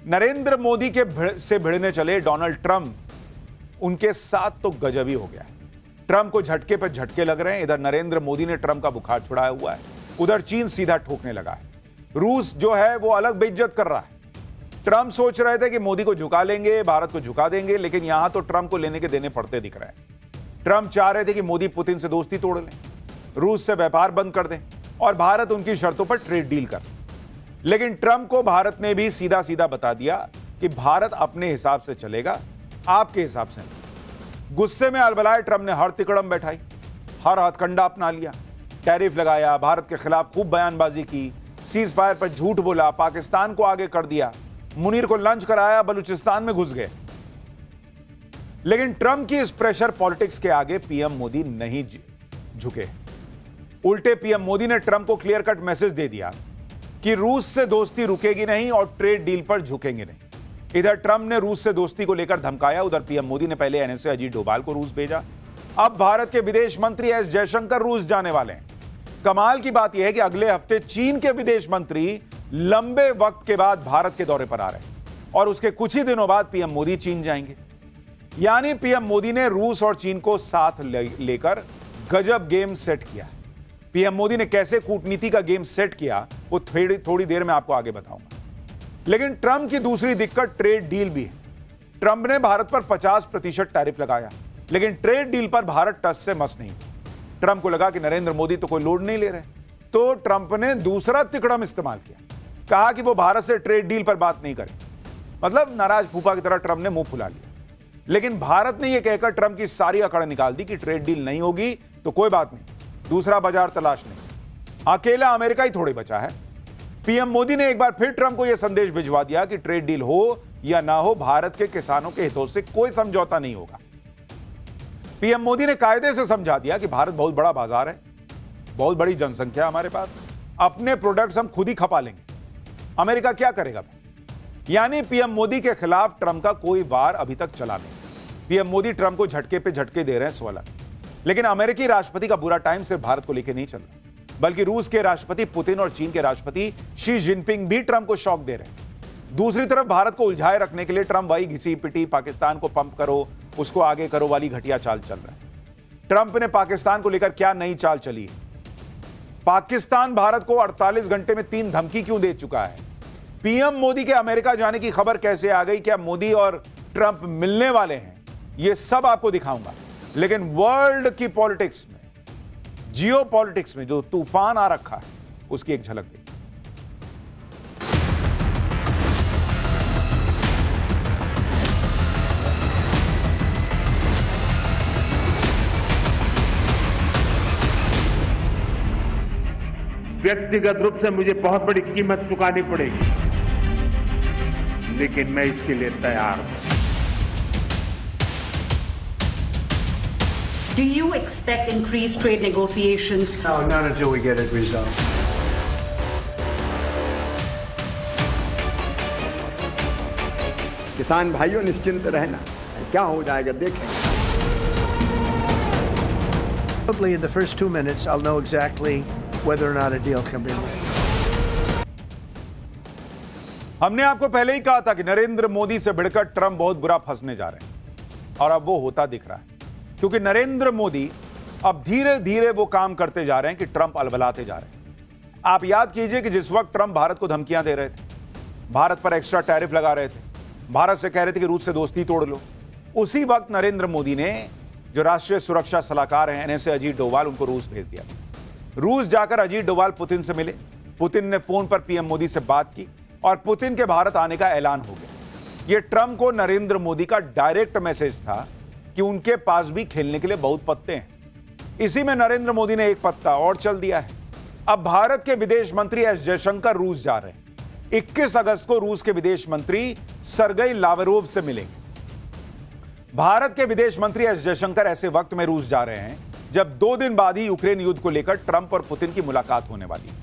नरेंद्र मोदी के से भिड़ने चले डोनाल्ड ट्रंप, उनके साथ तो गजब ही हो गया। ट्रंप को झटके पर झटके लग रहे हैं। इधर नरेंद्र मोदी ने ट्रंप का बुखार छुड़ाया हुआ है, उधर चीन सीधा ठोकने लगा है। रूस जो है वो अलग बेइज्जत कर रहा है। ट्रंप सोच रहे थे कि मोदी को झुका लेंगे, भारत को झुका देंगे, लेकिन यहां तो ट्रंप को लेने के देने पड़ते दिख रहे हैं। ट्रंप चाह रहे थे कि मोदी पुतिन से दोस्ती तोड़ लें, रूस से व्यापार बंद कर दें और भारत उनकी शर्तों पर ट्रेड डील कर। लेकिन ट्रंप को भारत ने भी सीधा सीधा बता दिया कि भारत अपने हिसाब से चलेगा, आपके हिसाब से नहीं। गुस्से में अलबलाए ट्रंप ने हर तिकड़म बैठाई, हर हथकंडा अपना लिया, टैरिफ लगाया, भारत के खिलाफ खूब बयानबाजी की, सीज फायर पर झूठ बोला, पाकिस्तान को आगे कर दिया, मुनीर को लंच कराया, बलूचिस्तान में घुस गए। लेकिन ट्रंप की इस प्रेशर पॉलिटिक्स के आगे पीएम मोदी नहीं झुके। उल्टे पीएम मोदी ने ट्रंप को क्लियर कट मैसेज दे दिया कि रूस से दोस्ती रुकेगी नहीं और ट्रेड डील पर झुकेंगे नहीं। इधर ट्रंप ने रूस से दोस्ती को लेकर धमकाया, उधर पीएम मोदी ने पहले एनएसए अजीत डोभाल को रूस भेजा। अब भारत के विदेश मंत्री एस जयशंकर रूस जाने वाले हैं। कमाल की बात यह है कि अगले हफ्ते चीन के विदेश मंत्री लंबे वक्त के बाद भारत के दौरे पर आ रहे हैं और उसके कुछ ही दिनों बाद पीएम मोदी चीन जाएंगे। यानी पीएम मोदी ने रूस और चीन को साथ लेकर गजब गेम सेट किया। पीएम मोदी ने कैसे कूटनीति का गेम सेट किया वो थोड़ी देर में आपको आगे बताऊंगा। लेकिन ट्रंप की दूसरी दिक्कत ट्रेड डील भी है। ट्रंप ने भारत पर 50% टैरिफ लगाया, लेकिन ट्रेड डील पर भारत टस से मस नहीं। ट्रंप को लगा कि नरेंद्र मोदी तो कोई लोड नहीं ले रहे, तो ट्रंप ने दूसरा तिकड़म इस्तेमाल किया, कहा कि वो भारत से ट्रेड डील पर बात नहीं करे। मतलब नाराज फूफा की तरह ट्रंप ने मुंह फुला लिया। लेकिन भारत ने यह कहकर ट्रंप की सारी अकड़ निकाल दी कि ट्रेड डील नहीं होगी तो कोई बात नहीं, दूसरा बाजार तलाश नहीं, अकेला अमेरिका ही थोड़े बचा है। पीएम मोदी ने एक बार फिर ट्रंप को यह संदेश भिजवा दिया कि ट्रेड डील हो या ना हो, भारत के किसानों के हितों से कोई समझौता नहीं होगा। पीएम मोदी ने कायदे से समझा दिया कि भारत बहुत बड़ा बाजार है, बहुत बड़ी जनसंख्या हमारे पास, अपने प्रोडक्ट्स हम खुद ही खपा लेंगे, अमेरिका क्या करेगा। यानी पीएम मोदी के खिलाफ ट्रंप का कोई वार अभी तक चला नहीं। पीएम मोदी ट्रंप को झटके पे झटके दे रहे हैं, सवाल। लेकिन अमेरिकी राष्ट्रपति का बुरा टाइम सिर्फ भारत को लेकर नहीं चल रहा, बल्कि रूस के राष्ट्रपति पुतिन और चीन के राष्ट्रपति शी जिनपिंग भी ट्रंप को शॉक दे रहे हैं। दूसरी तरफ भारत को उलझाए रखने के लिए ट्रंप वही घिसी पिटी पाकिस्तान को पंप करो, उसको आगे करो वाली घटिया चाल चल रहा है। ट्रंप ने पाकिस्तान को लेकर क्या नई चाल चली है? पाकिस्तान भारत को 48 घंटे में 3 धमकी क्यों दे चुका है? पीएम मोदी के अमेरिका जाने की खबर कैसे आ गई? क्या मोदी और ट्रंप मिलने वाले हैं? यह सब आपको दिखाऊंगा। लेकिन वर्ल्ड की पॉलिटिक्स में, जियो पॉलिटिक्स में जो तूफान आ रखा है, उसकी एक झलक देखिए। व्यक्तिगत रूप से मुझे बहुत बड़ी कीमत चुकानी पड़ेगी, लेकिन मैं इसके लिए तैयार हूं। Do you expect increased trade negotiations? No, not until we get it resolved. किसान भाइयों निश्चिंत रहना, क्या हो जाएगा देखेंगे। Probably in the first 2 minutes, I'll know exactly whether or not a deal can be made. हमने आपको पहले ही कहा था कि नरेंद्र मोदी से भिड़कर ट्रंप बहुत बुरा फंसने जा रहे हैं, और अब वो होता दिख रहा है। क्योंकि नरेंद्र मोदी अब धीरे धीरे वो काम करते जा रहे हैं कि ट्रंप अलबलाते जा रहे हैं। आप याद कीजिए कि जिस वक्त ट्रंप भारत को धमकियां दे रहे थे, भारत पर एक्स्ट्रा टैरिफ लगा रहे थे, भारत से कह रहे थे कि रूस से दोस्ती तोड़ लो, उसी वक्त नरेंद्र मोदी ने जो राष्ट्रीय सुरक्षा सलाहकार हैं एनएसए अजीत डोभाल, उनको रूस भेज दिया। रूस जाकर अजीत डोभाल पुतिन से मिले, पुतिन ने फोन पर पीएम मोदी से बात की और पुतिन के भारत आने का ऐलान हो गया। यह ट्रंप को नरेंद्र मोदी का डायरेक्ट मैसेज था कि उनके पास भी खेलने के लिए बहुत पत्ते हैं। इसी में नरेंद्र मोदी ने एक पत्ता और चल दिया है। अब भारत के विदेश मंत्री एस जयशंकर रूस जा रहे हैं। 21 अगस्त को रूस के विदेश मंत्री सरगई लावरोव से मिलेंगे। भारत के विदेश मंत्री एस जयशंकर ऐसे वक्त में रूस जा रहे हैं जब 2 दिन बाद ही यूक्रेन युद्ध को लेकर ट्रंप और पुतिन की मुलाकात होने वाली है।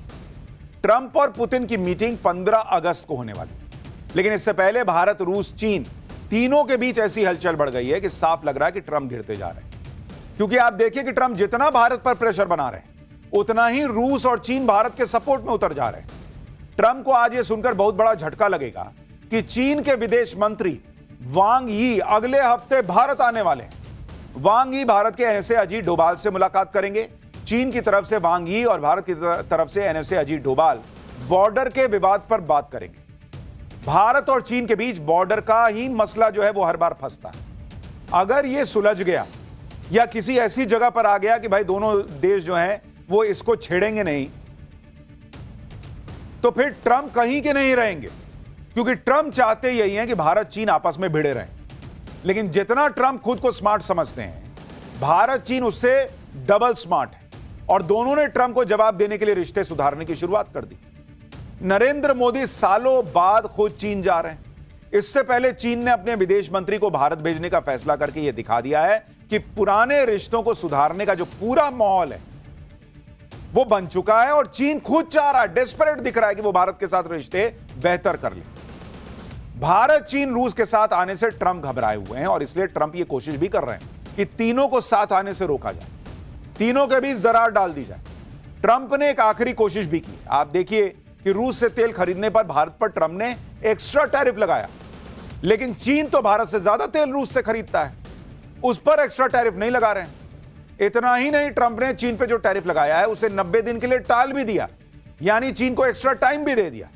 ट्रंप और पुतिन की मीटिंग 15 अगस्त को होने वाली है। लेकिन इससे पहले भारत, रूस, चीन तीनों के बीच ऐसी हलचल बढ़ गई है कि साफ लग रहा है कि ट्रंप गिरते जा रहे हैं। क्योंकि आप देखिए कि ट्रंप जितना भारत पर प्रेशर बना रहे हैं, उतना ही रूस और चीन भारत के सपोर्ट में उतर जा रहे हैं। ट्रंप को आज यह सुनकर बहुत बड़ा झटका लगेगा कि चीन के विदेश मंत्री वांग यी अगले हफ्ते भारत आने वाले हैं। वांग यी भारत के एनएसए अजीत डोभाल से मुलाकात करेंगे। चीन की तरफ से वांग यी और भारत की तरफ से एनएसए अजीत डोभाल बॉर्डर के विवाद पर बात करेंगे। भारत और चीन के बीच बॉर्डर का ही मसला जो है वो हर बार फंसता है। अगर ये सुलझ गया या किसी ऐसी जगह पर आ गया कि भाई दोनों देश जो हैं वो इसको छेड़ेंगे नहीं, तो फिर ट्रंप कहीं के नहीं रहेंगे, क्योंकि ट्रंप चाहते यही है कि भारत चीन आपस में भिड़े रहें। लेकिन जितना ट्रंप खुद को स्मार्ट समझते हैं, भारत चीन उससे डबल स्मार्ट है और दोनों ने ट्रंप को जवाब देने के लिए रिश्ते सुधारने की शुरुआत कर दी। नरेंद्र मोदी सालों बाद खुद चीन जा रहे हैं। इससे पहले चीन ने अपने विदेश मंत्री को भारत भेजने का फैसला करके यह दिखा दिया है कि पुराने रिश्तों को सुधारने का जो पूरा माहौल है वो बन चुका है और चीन खुद चाह रहा है, डेस्परेट दिख रहा है कि वो भारत के साथ रिश्ते बेहतर कर ले। भारत चीन रूस के साथ आने से ट्रंप घबराए हुए हैं और इसलिए ट्रंप ये कोशिश भी कर रहे हैं कि तीनों को साथ आने से रोका जाए, तीनों के बीच दरार डाल दी जाए। ट्रंप ने एक आखिरी कोशिश भी की। आप देखिए कि रूस से तेल खरीदने पर भारत पर ट्रंप ने एक्स्ट्रा टैरिफ लगाया, लेकिन चीन तो भारत से ज्यादा तेल रूस से खरीदता है, उस पर एक्स्ट्रा टैरिफ नहीं लगा रहे हैं। इतना ही नहीं, ट्रंप ने चीन पे जो टैरिफ लगाया है उसे 90 दिन के लिए टाल भी दिया, यानी चीन को एक्स्ट्रा टाइम भी दे दिया।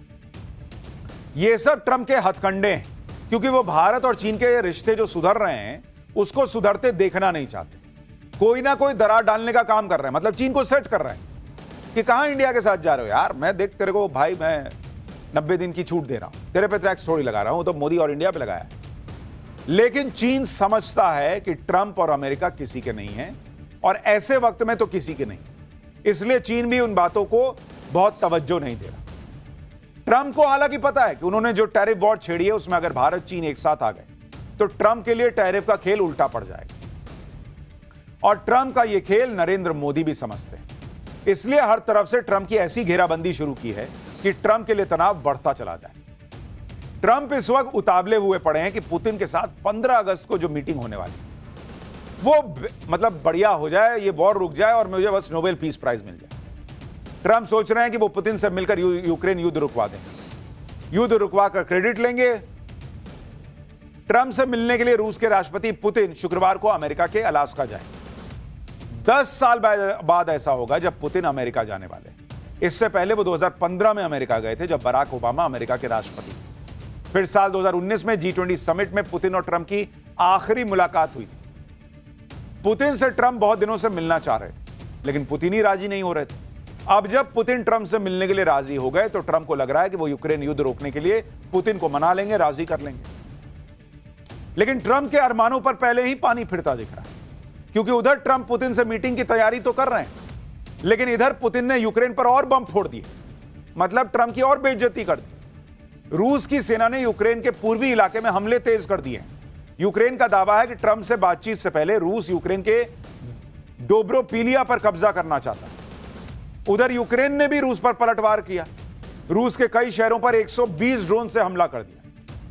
ये सब ट्रंप के हथकंडे हैं, क्योंकि वो भारत और चीन के रिश्ते जो सुधर रहे हैं उसको सुधरते देखना नहीं चाहते। कोई ना कोई दरार डालने का काम कर रहे हैं, मतलब चीन को सेट कर रहे हैं कि कहां इंडिया के साथ जा रहे हो यार, मैं देख तेरे को भाई मैं 90 दिन की छूट दे रहा हूं, तेरे पे टैक्स थोड़ी लगा रहा हूं, तो मोदी और इंडिया पे लगाया। लेकिन चीन समझता है कि ट्रंप और अमेरिका किसी के नहीं है और ऐसे वक्त में तो किसी के नहीं, इसलिए चीन भी उन बातों को बहुत तवज्जो नहीं दे रहा। ट्रंप को हालांकि पता है कि उन्होंने जो टैरिफ वॉर छेड़ी है उसमें अगर भारत चीन एक साथ आ गए तो ट्रंप के लिए टैरिफ का खेल उल्टा पड़ जाएगा, और ट्रंप का यह खेल नरेंद्र मोदी भी समझते हैं। इसलिए हर तरफ से ट्रंप की ऐसी घेराबंदी शुरू की है कि ट्रंप के लिए तनाव बढ़ता चला जाए। ट्रंप इस वक्त उतावले हुए पड़े हैं कि पुतिन के साथ 15 अगस्त को जो मीटिंग होने वाली वो मतलब बढ़िया हो जाए, ये वॉर रुक जाए और मुझे बस नोबेल पीस प्राइज मिल जाए। ट्रंप सोच रहे हैं कि वो पुतिन से मिलकर यूक्रेन युद्ध रुकवा देंगे, युद्ध रुकवा कर क्रेडिट लेंगे। ट्रंप से मिलने के लिए रूस के राष्ट्रपति पुतिन शुक्रवार को अमेरिका के अलास्का जाएंगे। 10 साल बाद ऐसा होगा जब पुतिन अमेरिका जाने वाले। इससे पहले वो 2015 में अमेरिका गए थे, जब बराक ओबामा अमेरिका के राष्ट्रपति। फिर साल 2019 में G20 समिट में पुतिन और ट्रंप की आखिरी मुलाकात हुई थी। पुतिन से ट्रंप बहुत दिनों से मिलना चाह रहे थे, लेकिन पुतिन ही राजी नहीं हो रहे थे। अब जब पुतिन ट्रंप से मिलने के लिए राजी हो गए तो ट्रंप को लग रहा है कि वो यूक्रेन युद्ध रोकने के लिए पुतिन को मना लेंगे, राजी कर लेंगे। लेकिन ट्रंप के अरमानों पर पहले ही पानी फिरता दिख रहा है, क्योंकि उधर ट्रंप पुतिन से मीटिंग की तैयारी तो कर रहे हैं, लेकिन इधर पुतिन ने यूक्रेन पर और बम फोड़ दिए, मतलब ट्रंप की और बेइज्जती कर दी। रूस की सेना ने यूक्रेन के पूर्वी इलाके में हमले तेज कर दिए। यूक्रेन का दावा है कि ट्रंप से बातचीत से पहले रूस यूक्रेन के डोब्रोपिलिया पर कब्जा करना चाहता है। उधर यूक्रेन ने भी रूस पर पलटवार किया, रूस के कई शहरों पर 120 ड्रोन से हमला कर दिया।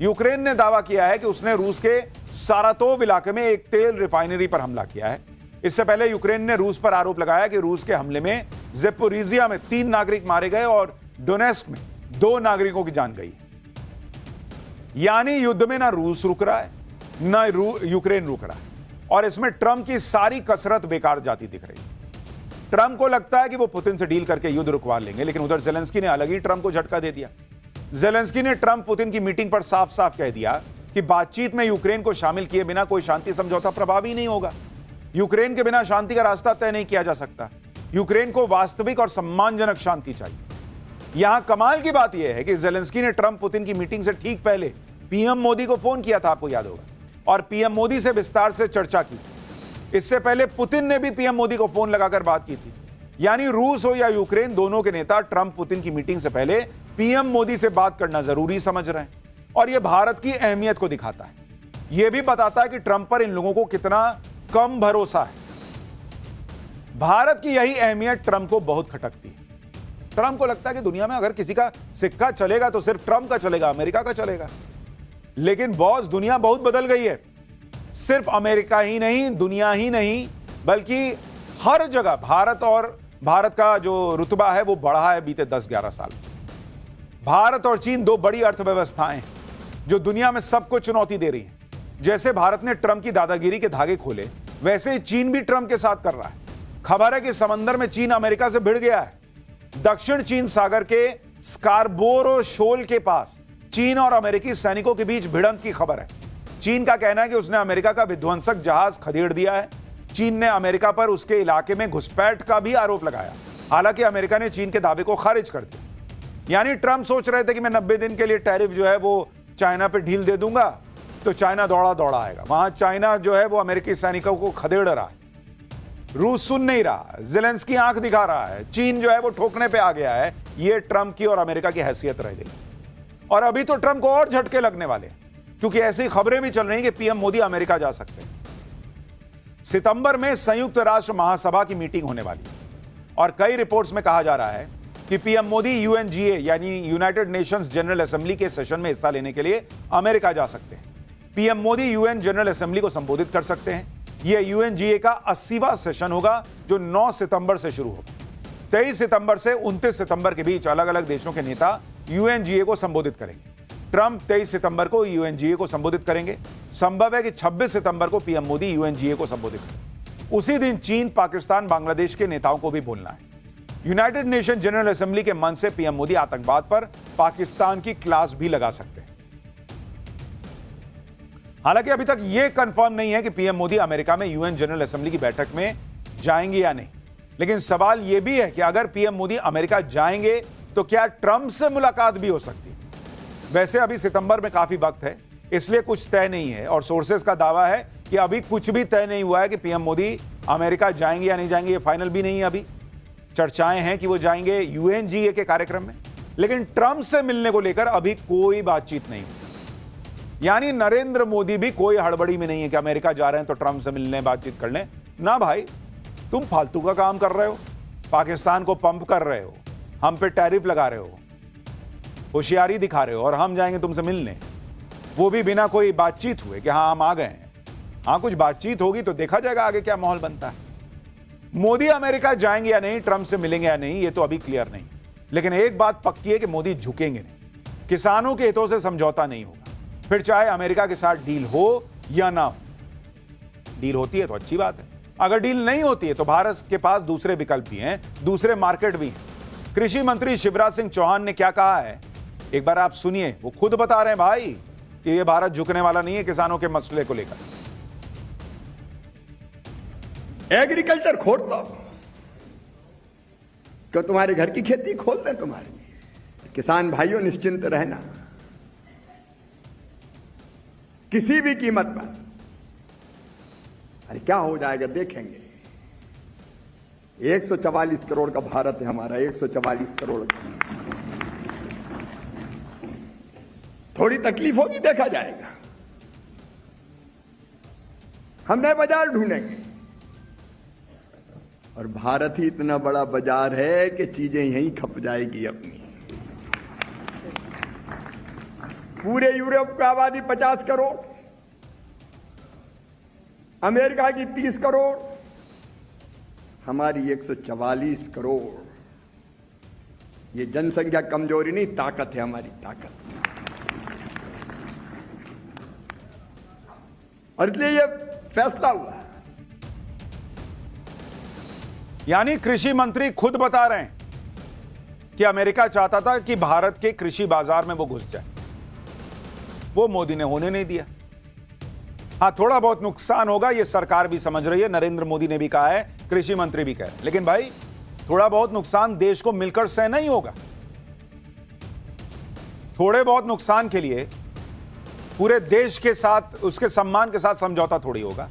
यूक्रेन ने दावा किया है कि उसने रूस के सारातोव इलाके में एक तेल रिफाइनरी पर हमला किया है। इससे पहले यूक्रेन ने रूस पर आरोप लगाया कि रूस के हमले में ज़ेपोरिजिया में 3 नागरिक मारे गए और डोनेस्क में 2 नागरिकों की जान गई। यानी युद्ध में ना रूस रुक रहा है ना यूक्रेन रुक रहा है, और इसमें ट्रंप की सारी कसरत बेकार जाती दिख रही है। ट्रंप को लगता है कि वो पुतिन से डील करके युद्ध रुकवा लेंगे, लेकिन उधर ज़ेलेंस्की ने अलग ही ट्रंप को झटका दे दिया। ज़ेलेंस्की ने ट्रंप पुतिन की मीटिंग पर साफ साफ कह दिया कि बातचीत में यूक्रेन को शामिल किए बिना कोई शांति समझौता प्रभावी नहीं होगा। यूक्रेन के बिना शांति का रास्ता तय नहीं किया जा सकता। यूक्रेन को वास्तविक और सम्मानजनक शांति चाहिए। यहां कमाल की बात यह है कि ज़ेलेंस्की ने ट्रंप पुतिन की मीटिंग से ठीक पहले पीएम मोदी को फोन किया था, आपको याद होगा, और पीएम मोदी से विस्तार से चर्चा की। इससे पहले पुतिन ने भी पीएम मोदी को फोन लगाकर बात की थी। यानी रूस हो या यूक्रेन, दोनों के नेता ट्रंप पुतिन की मीटिंग से पहले पीएम मोदी से बात करना जरूरी समझ रहे हैं, और यह भारत की अहमियत को दिखाता है। यह भी बताता है कि ट्रंप पर इन लोगों को कितना कम भरोसा है। भारत की यही अहमियत ट्रंप को बहुत खटकती है। ट्रंप को लगता है कि दुनिया में अगर किसी का सिक्का चलेगा तो सिर्फ ट्रंप का चलेगा, अमेरिका का चलेगा। लेकिन बॉस, दुनिया बहुत बदल गई है। सिर्फ अमेरिका ही नहीं, दुनिया ही नहीं, बल्कि हर जगह भारत का जो रुतबा है वो बढ़ा है बीते 10-11 साल। भारत और चीन 2 बड़ी अर्थव्यवस्थाएं, जो दुनिया में सबको चुनौती दे रही हैं। जैसे भारत ने ट्रंप की दादागिरी के धागे खोले, वैसे ही चीन भी ट्रंप के साथ कर रहा है। खबर है कि समंदर में चीन अमेरिका से भिड़ गया है। दक्षिण चीन सागर के स्कारबोरो शोल के पास चीन और अमेरिकी सैनिकों के बीच भिड़ंत की खबर है। चीन का कहना है कि उसने अमेरिका का विध्वंसक जहाज खदेड़ दिया है। चीन ने अमेरिका पर उसके इलाके में घुसपैठ का भी आरोप लगाया। हालांकि अमेरिका ने चीन के दावे को खारिज कर दिया। यानी ट्रंप सोच रहे थे कि मैं 90 दिन के लिए टैरिफ जो है वो चाइना पे ढील दे दूंगा, तो चाइना दौड़ा दौड़ा आएगा। वहां चाइना जो है वो अमेरिकी सैनिकों को खदेड़ रहा है। रूस सुन नहीं रहा, ज़ेलेंस्की आंख दिखा रहा है, चीन जो है वो ठोकने पे आ गया है। ये ट्रंप की और अमेरिका की हैसियत रह गई। और अभी तो ट्रंप को और झटके लगने वाले, क्योंकि ऐसी खबरें भी चल रही कि पीएम मोदी अमेरिका जा सकते हैं। सितंबर में संयुक्त राष्ट्र महासभा की मीटिंग होने वाली है और कई रिपोर्ट्स में कहा जा रहा है कि पीएम मोदी यूएनजीए यानी यूनाइटेड नेशंस जनरल असेंबली के सेशन में हिस्सा लेने के लिए अमेरिका जा सकते हैं। PM Modi UN general assembly को संबोधित कर सकते हैं। यह यूएनजीए का 80वां सेशन होगा जो 9 सितंबर से शुरू होगा। 23 सितंबर से 29 सितंबर के बीच अलग अलग देशों के नेता यूएनजीए को संबोधित करेंगे। ट्रंप 23 सितंबर को यूएनजीए को संबोधित करेंगे। संभव है कि 26 सितंबर को पीएम मोदी यूएनजीए को संबोधित करें। उसी दिन चीन, पाकिस्तान, बांग्लादेश के नेताओं को भी बोलना है। यूनाइटेड नेशन जनरल असेंबली के मंच से पीएम मोदी आतंकवाद पर पाकिस्तान की क्लास भी लगा सकते हैं। हालांकि अभी तक यह कंफर्म नहीं है कि पीएम मोदी अमेरिका में यूएन जनरल असेंबली की बैठक में जाएंगे या नहीं। लेकिन सवाल यह भी है कि अगर पीएम मोदी अमेरिका जाएंगे तो क्या ट्रंप से मुलाकात भी हो सकती है। वैसे अभी सितंबर में काफी वक्त है, इसलिए कुछ तय नहीं है और सोर्सेस का दावा है कि अभी कुछ भी तय नहीं हुआ है कि पीएम मोदी अमेरिका जाएंगे या नहीं जाएंगे। ये फाइनल भी नहीं है। अभी चर्चाएं हैं कि वो जाएंगे यूएनजीए के कार्यक्रम में, लेकिन ट्रंप से मिलने को लेकर अभी कोई बातचीत नहीं। यानी नरेंद्र मोदी भी कोई हड़बड़ी में नहीं है कि अमेरिका जा रहे हैं तो ट्रंप से मिलने, बातचीत कर लें। ना भाई, तुम फालतू का काम कर रहे हो, पाकिस्तान को पंप कर रहे हो, हम पे टैरिफ लगा रहे हो, होशियारी दिखा रहे हो और हम जाएंगे तुमसे मिलने, वो भी बिना कोई बातचीत हुए कि हाँ हम आ गए हैं। हाँ, कुछ बातचीत होगी तो देखा जाएगा आगे क्या माहौल बनता है। मोदी अमेरिका जाएंगे या नहीं, ट्रंप से मिलेंगे या नहीं, ये तो अभी क्लियर नहीं। लेकिन एक बात पक्की है कि मोदी झुकेंगे नहीं। किसानों के हितों से समझौता नहीं होगा, फिर चाहे अमेरिका के साथ डील हो या ना हो। डील होती है तो अच्छी बात है, अगर डील नहीं होती है तो भारत के पास दूसरे विकल्प भी हैं, दूसरे मार्केट भी हैं। कृषि मंत्री शिवराज सिंह चौहान ने क्या कहा है, एक बार आप सुनिए। वो खुद बता रहे हैं भाई कि ये भारत झुकने वाला नहीं है किसानों के मसले को लेकर। एग्रीकल्चर खोल लो, क्यों तुम्हारे घर की खेती खोल दें तुम्हारे लिए। किसान भाइयों निश्चिंत रहना, किसी भी कीमत पर। अरे क्या हो जाएगा देखेंगे। 144 करोड़ का भारत है हमारा, 144 करोड़। थोड़ी तकलीफ होगी, देखा जाएगा। हम नए बाजार ढूंढेंगे और भारत ही इतना बड़ा बाजार है कि चीजें यहीं खप जाएगी अपनी। पूरे यूरोप की आबादी 50 करोड़, अमेरिका की 30 करोड़, हमारी 144 करोड़। ये जनसंख्या कमजोरी नहीं, ताकत है हमारी, ताकत। और इसलिए ये फैसला हुआ। यानी कृषि मंत्री खुद बता रहे हैं कि अमेरिका चाहता था कि भारत के कृषि बाजार में वो घुस जाए, वो मोदी ने होने नहीं दिया। हाँ, थोड़ा बहुत नुकसान होगा, ये सरकार भी समझ रही है, नरेंद्र मोदी ने भी कहा है, कृषि मंत्री भी कह रहे हैं। लेकिन भाई, थोड़ा बहुत नुकसान देश को मिलकर सहना ही होगा। थोड़े बहुत नुकसान के लिए पूरे देश के साथ, उसके सम्मान के साथ समझौता थोड़ी होगा।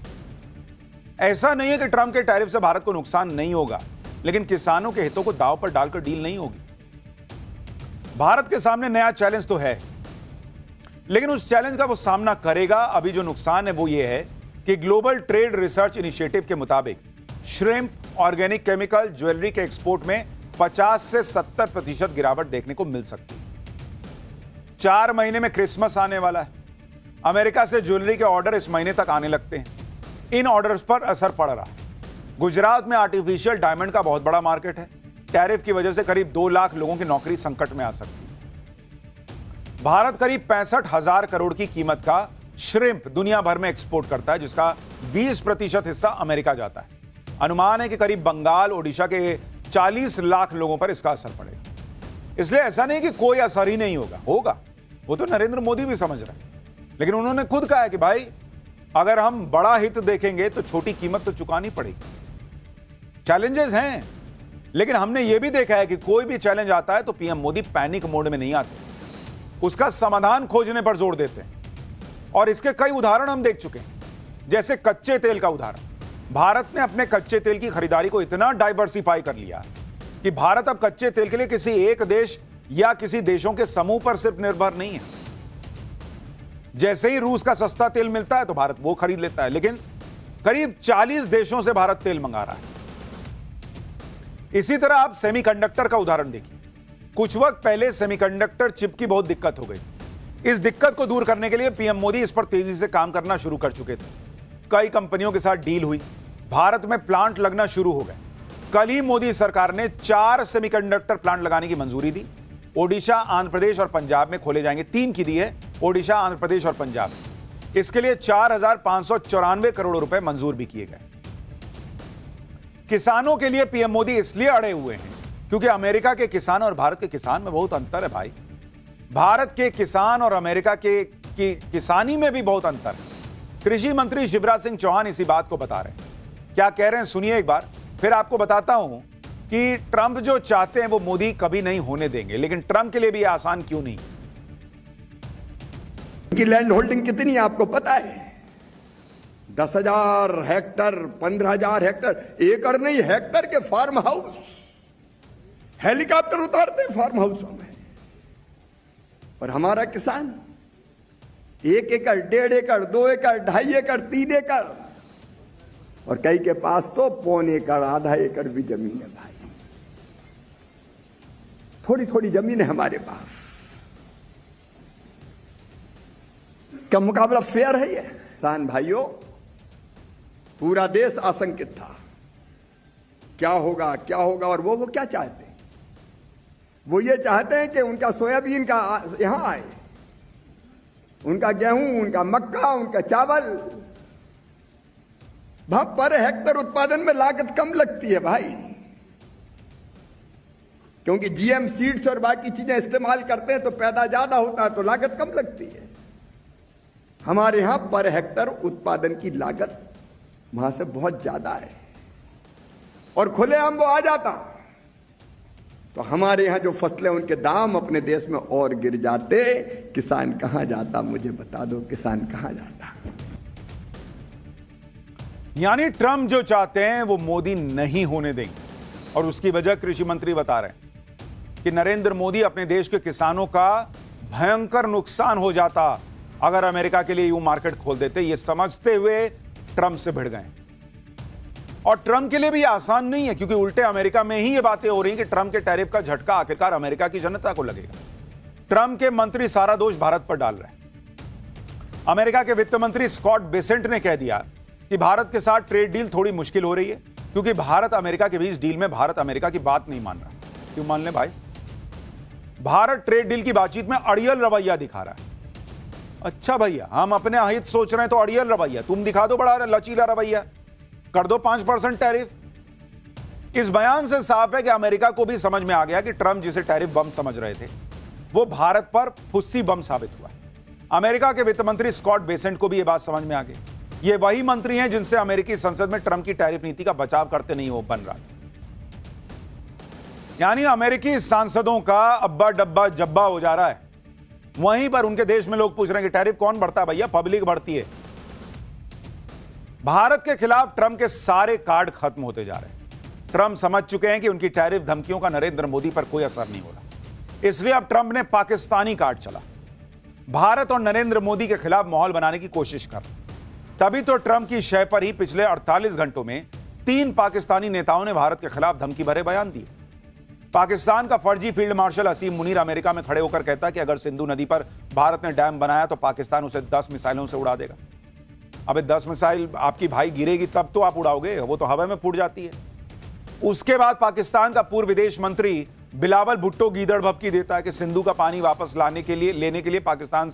ऐसा नहीं है कि ट्रंप के टैरिफ से भारत को नुकसान नहीं होगा, लेकिन किसानों के हितों को दांव पर डालकर डील नहीं होगी। भारत के सामने नया चैलेंज तो है, लेकिन उस चैलेंज का वो सामना करेगा। अभी जो नुकसान है वो ये है कि ग्लोबल ट्रेड रिसर्च इनिशिएटिव के मुताबिक श्रिम्प, ऑर्गेनिक केमिकल, ज्वेलरी के एक्सपोर्ट में 50 से 70% गिरावट देखने को मिल सकती है। 4 महीने में क्रिसमस आने वाला है। अमेरिका से ज्वेलरी के ऑर्डर इस महीने तक आने लगते हैं। इन ऑर्डर्स पर असर पड़ रहा है। गुजरात में आर्टिफिशियल डायमंड का बहुत बड़ा मार्केट है। टैरिफ की वजह से करीब 2 लाख लोगों की नौकरी संकट में आ सकती है। भारत करीब 65,000 करोड़ की कीमत का श्रिम्प दुनिया भर में एक्सपोर्ट करता है, जिसका 20% हिस्सा अमेरिका जाता है। अनुमान है कि करीब बंगाल, ओडिशा के 40 लाख लोगों पर इसका असर पड़ेगा। इसलिए ऐसा नहीं कि कोई असर ही नहीं होगा, वो तो नरेंद्र मोदी भी समझ रहे हैं। लेकिन उन्होंने खुद कहा है कि भाई अगर हम बड़ा हित देखेंगे तो छोटी कीमत तो चुकानी पड़ेगी। चैलेंजेस हैं, लेकिन हमने यह भी देखा है कि कोई भी चैलेंज आता है तो पीएम मोदी पैनिक मोड में नहीं आते, उसका समाधान खोजने पर जोर देते हैं। और इसके कई उदाहरण हम देख चुके हैं, जैसे कच्चे तेल का उदाहरण। भारत ने अपने कच्चे तेल की खरीदारी को इतना डाइवर्सिफाई कर लिया कि भारत अब कच्चे तेल के लिए किसी एक देश या किसी देशों के समूह पर सिर्फ निर्भर नहीं है। जैसे ही रूस का सस्ता तेल मिलता है तो भारत वो खरीद लेता है, लेकिन करीब 40 देशों से भारत तेल मंगा रहा है। इसी तरह आप सेमीकंडक्टर का उदाहरण देखिए। कुछ वक्त पहले सेमीकंडक्टर चिप की बहुत दिक्कत हो गई। इस दिक्कत को दूर करने के लिए पीएम मोदी इस पर तेजी से काम करना शुरू कर चुके थे। कई कंपनियों के साथ डील हुई, भारत में प्लांट लगना शुरू हो गए। कल ही मोदी सरकार ने 4 सेमीकंडक्टर प्लांट लगाने की मंजूरी दी। ओडिशा, आंध्र प्रदेश और पंजाब में खोले जाएंगे। 3 की दी है, ओडिशा, आंध्र प्रदेश और पंजाब। इसके लिए 4,594 करोड़ रुपए मंजूर भी किए गए। किसानों के लिए पीएम मोदी इसलिए अड़े हुए हैं क्योंकि अमेरिका के किसान और भारत के किसान में बहुत अंतर है भाई। भारत के किसान और अमेरिका के किसानी में भी बहुत अंतर है। कृषि मंत्री शिवराज सिंह चौहान इसी बात को बता रहे हैं। क्या कह रहे हैं सुनिए एक बार, फिर आपको बताता हूं कि ट्रंप जो चाहते हैं वो मोदी कभी नहीं होने देंगे। लेकिन ट्रंप के लिए भी आसान क्यों नहीं? की लैंड होल्डिंग कितनी है आपको पता है? 10,000 हेक्टर, 15,000 हेक्टर, एकड़ नहीं हेक्टर के फार्म हाउस, हेलीकॉप्टर उतारते हैं फार्म हाउसों में। और हमारा किसान 1 एकड़, 1.5 एकड़, 2 एकड़, 2.5 एकड़, 3 एकड़, और कई के पास तो 1.25 एकड़, आधा एकड़ भी जमीन है भाई। थोड़ी थोड़ी जमीन है हमारे पास। क्या मुकाबला फेयर है ये? किसान भाइयों, पूरा देश आशंकित था, क्या होगा क्या होगा। और वो क्या चाहते हैं? वो ये चाहते हैं कि उनका सोयाबीन का यहां आए, उनका गेहूं, उनका मक्का, उनका चावल। पर हेक्टर उत्पादन में लागत कम लगती है भाई, क्योंकि जीएम सीड्स और बाकी चीजें इस्तेमाल करते हैं तो पैदा ज्यादा होता है तो लागत कम लगती है। हमारे यहां पर हेक्टर उत्पादन की लागत वहां से बहुत ज्यादा है, और खुलेआम वो आ जाता तो हमारे यहां जो फसलें उनके दाम अपने देश में और गिर जाते। किसान कहां जाता? मुझे बता दो, किसान कहां जाता? यानी ट्रंप जो चाहते हैं वो मोदी नहीं होने देंगे। और उसकी वजह कृषि मंत्री बता रहे हैं कि नरेंद्र मोदी अपने देश के किसानों का भयंकर नुकसान हो जाता अगर अमेरिका के लिए यूं मार्केट खोल देते। ये समझते हुए ट्रंप से भिड़ गए। और ट्रंप के लिए भी आसान नहीं है, क्योंकि उल्टे अमेरिका में ही ये बातें हो रही हैं कि ट्रंप के टैरिफ का झटका आखिरकार अमेरिका की जनता को लगेगा। ट्रंप के मंत्री सारा दोष भारत पर डाल रहे हैं। अमेरिका के वित्त मंत्री स्कॉट बेसेंट ने कह दिया कि भारत के साथ ट्रेड डील थोड़ी मुश्किल हो रही है, क्योंकि भारत अमेरिका के बीच डील में भारत अमेरिका की बात नहीं मान रहा। क्यों मान ले भाई? भारत ट्रेड डील की बातचीत में अड़ियल रवैया दिखा रहा है। अच्छा भैया, हम अपने हित सोच रहे हैं तो अड़ियल रवैया, तुम दिखा दो बड़ा लचीला रवैया, कर दो 5% टैरिफ। इस बयान से साफ है कि अमेरिका को भी समझ में आ गया कि ट्रंप जिसे टैरिफ बम समझ रहे थे वो भारत पर फुस्सी बम साबित हुआ। अमेरिका के वित्त मंत्री स्कॉट बेसेंट को भी यह बात समझ में आ गई। ये वही मंत्री हैं जिनसे अमेरिकी संसद में ट्रंप की टैरिफ नीति का बचाव करते नहीं वो बन रहा था। यानी अमेरिकी सांसदों का अब्बा डब्बा जब्बा हो जा रहा है। वहीं पर उनके देश में लोग पूछ रहे हैं कि टैरिफ कौन बढ़ता है? भैया पब्लिक बढ़ती है। भारत के खिलाफ ट्रंप के सारे कार्ड खत्म होते जा रहे हैं। ट्रंप समझ चुके हैं कि उनकी टैरिफ धमकियों का नरेंद्र मोदी पर कोई असर नहीं हो रहा। इसलिए अब ट्रंप ने पाकिस्तानी कार्ड चला, भारत और नरेंद्र मोदी के खिलाफ माहौल बनाने की कोशिश कर। तभी तो ट्रंप की शय पर ही पिछले 48 घंटों में 3 पाकिस्तानी नेताओं ने भारत के खिलाफ धमकी भरे बयान दिए। पाकिस्तान का फर्जी फील्ड मार्शल असीम मुनीर अमेरिका में खड़े होकर कहता है कि अगर सिंधु नदी पर भारत ने डैम बनाया तो पाकिस्तान उसे 10 मिसाइलों से उड़ा देगा। अबे 10 मिसाइल आपकी भाई गिरेगी तब तो आप उड़ाओगे, वो तो हवा में फूट जाती है। उसके बाद पाकिस्तान का पूर्व विदेश मंत्री बिलावल भुट्टो गीदड़ भपकी देता है कि सिंधु का पानी वापस लेने के लिए पाकिस्तान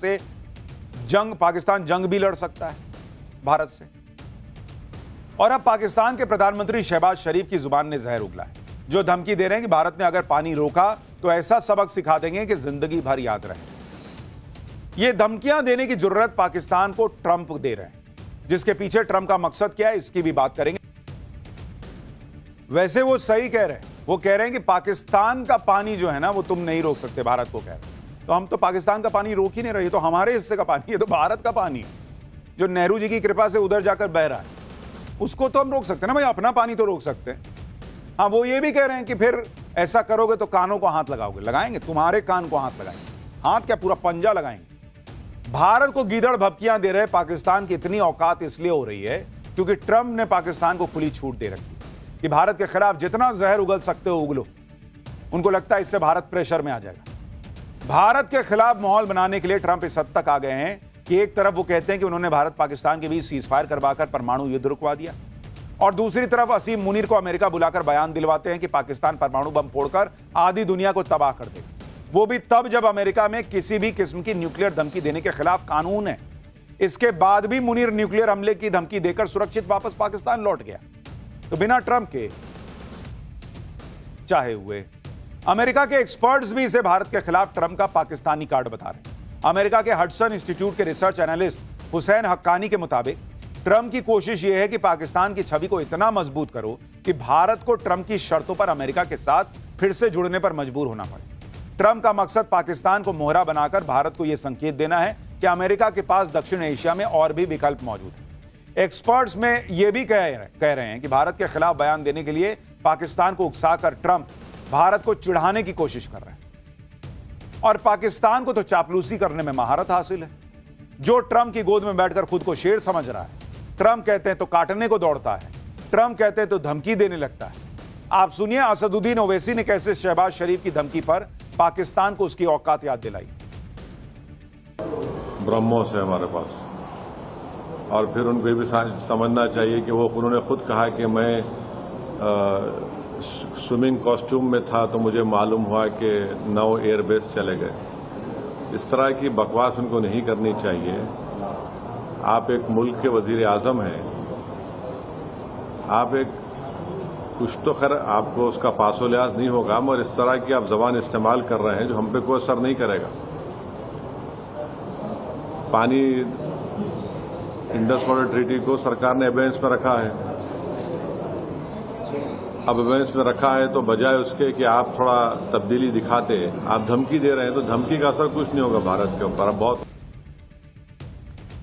जंग भी लड़ सकता है भारत से। और अब पाकिस्तान के प्रधानमंत्री शहबाज शरीफ की जुबान ने जहर उगला है, जो धमकी दे रहे हैं कि भारत ने अगर पानी रोका तो ऐसा सबक सिखा देंगे कि जिंदगी भर याद रहे। ये धमकियां देने की जरूरत पाकिस्तान को ट्रंप दे रहे हैं, जिसके पीछे ट्रंप का मकसद क्या है इसकी भी बात करेंगे। वैसे वो सही कह रहे हैं, वो कह रहे हैं कि पाकिस्तान का पानी जो है ना वो तुम नहीं रोक सकते, भारत को कह रहे हैं। तो हम तो पाकिस्तान का पानी रोक ही नहीं रहे, तो हमारे हिस्से का पानी है, तो भारत का पानी है जो नेहरू जी की कृपा से उधर जाकर बह रहा है, उसको तो हम रोक सकते हैं ना भाई, अपना पानी तो रोक सकते हैं। हाँ, वो ये भी कह रहे हैं कि फिर ऐसा करोगे तो कानों को हाथ लगाओगे। लगाएंगे, तुम्हारे कान को हाथ लगाएंगे, हाथ क्या पूरा पंजा लगाएंगे। भारत को गीदड़ भपकियां दे रहे पाकिस्तान की इतनी औकात इसलिए हो रही है क्योंकि ट्रंप ने पाकिस्तान को खुली छूट दे रखी कि भारत के खिलाफ जितना जहर उगल सकते हो उगलो। उनको लगता है इससे भारत प्रेशर में आ जाएगा। भारत के खिलाफ माहौल बनाने के लिए ट्रंप इस हद तक आ गए हैं कि एक तरफ वो कहते हैं कि उन्होंने भारत पाकिस्तान के बीच सीज फायर करवाकर परमाणु युद्ध रुकवा दिया, और दूसरी तरफ असीम मुनीर को अमेरिका बुलाकर बयान दिलवाते हैं कि पाकिस्तान परमाणु बम फोड़कर आधी दुनिया को तबाह कर देगा, वो भी तब जब अमेरिका में किसी भी किस्म की न्यूक्लियर धमकी देने के खिलाफ कानून है। इसके बाद भी मुनीर न्यूक्लियर हमले की धमकी देकर सुरक्षित वापस पाकिस्तान लौट गया। तो बिना ट्रंप के चाहे हुए अमेरिका के एक्सपर्ट्स भी इसे भारत के खिलाफ ट्रंप का पाकिस्तानी कार्ड बता रहे हैं। अमेरिका के हडसन इंस्टीट्यूट के रिसर्च एनालिस्ट हुसैन हक्कानी के मुताबिक ट्रंप की कोशिश यह है कि पाकिस्तान की छवि को इतना मजबूत करो कि भारत को ट्रंप की शर्तों पर अमेरिका के साथ फिर से जुड़ने पर मजबूर होना पड़े। ट्रंप का मकसद पाकिस्तान को मोहरा बनाकर भारत को यह संकेत देना है कि अमेरिका के पास दक्षिण एशिया में और भी विकल्प मौजूद है। एक्सपर्ट्स में यह भी कह रहे हैं कि भारत के खिलाफ बयान देने के लिए पाकिस्तान को उकसाकर ट्रंप भारत को चिढ़ाने की कोशिश कर रहे हैं, और पाकिस्तान को तो चापलूसी करने में महारत हासिल है। जो ट्रंप की गोद में बैठकर खुद को शेर समझ रहा है, ट्रंप कहते हैं तो काटने को दौड़ता है, ट्रंप कहते हैं तो धमकी देने लगता है। आप सुनिए असदुद्दीन ओवैसी ने कैसे शहबाज शरीफ की धमकी पर पाकिस्तान को उसकी औकात याद दिलाई। ब्रह्मोस है हमारे पास, और फिर उनको ये भी समझना चाहिए कि उन्होंने खुद कहा कि मैं स्विमिंग कॉस्ट्यूम में था तो मुझे मालूम हुआ कि 9 एयरबेस चले गए। इस तरह की बकवास उनको नहीं करनी चाहिए। आप एक मुल्क के वजीर आज़म हैं, आप एक कुछ तो खैर आपको उसका पासो लिहाज नहीं होगा, मगर इस तरह की आप जबान इस्तेमाल कर रहे हैं जो हम पे कोई असर नहीं करेगा। पानी इंडस वाटर ट्रीटी को सरकार ने एबेंस में रखा है। अब एबेंस में रखा है तो बजाय उसके कि आप थोड़ा तब्दीली दिखाते, आप धमकी दे रहे हैं, तो धमकी का असर कुछ नहीं होगा भारत के ऊपर। अब बहुत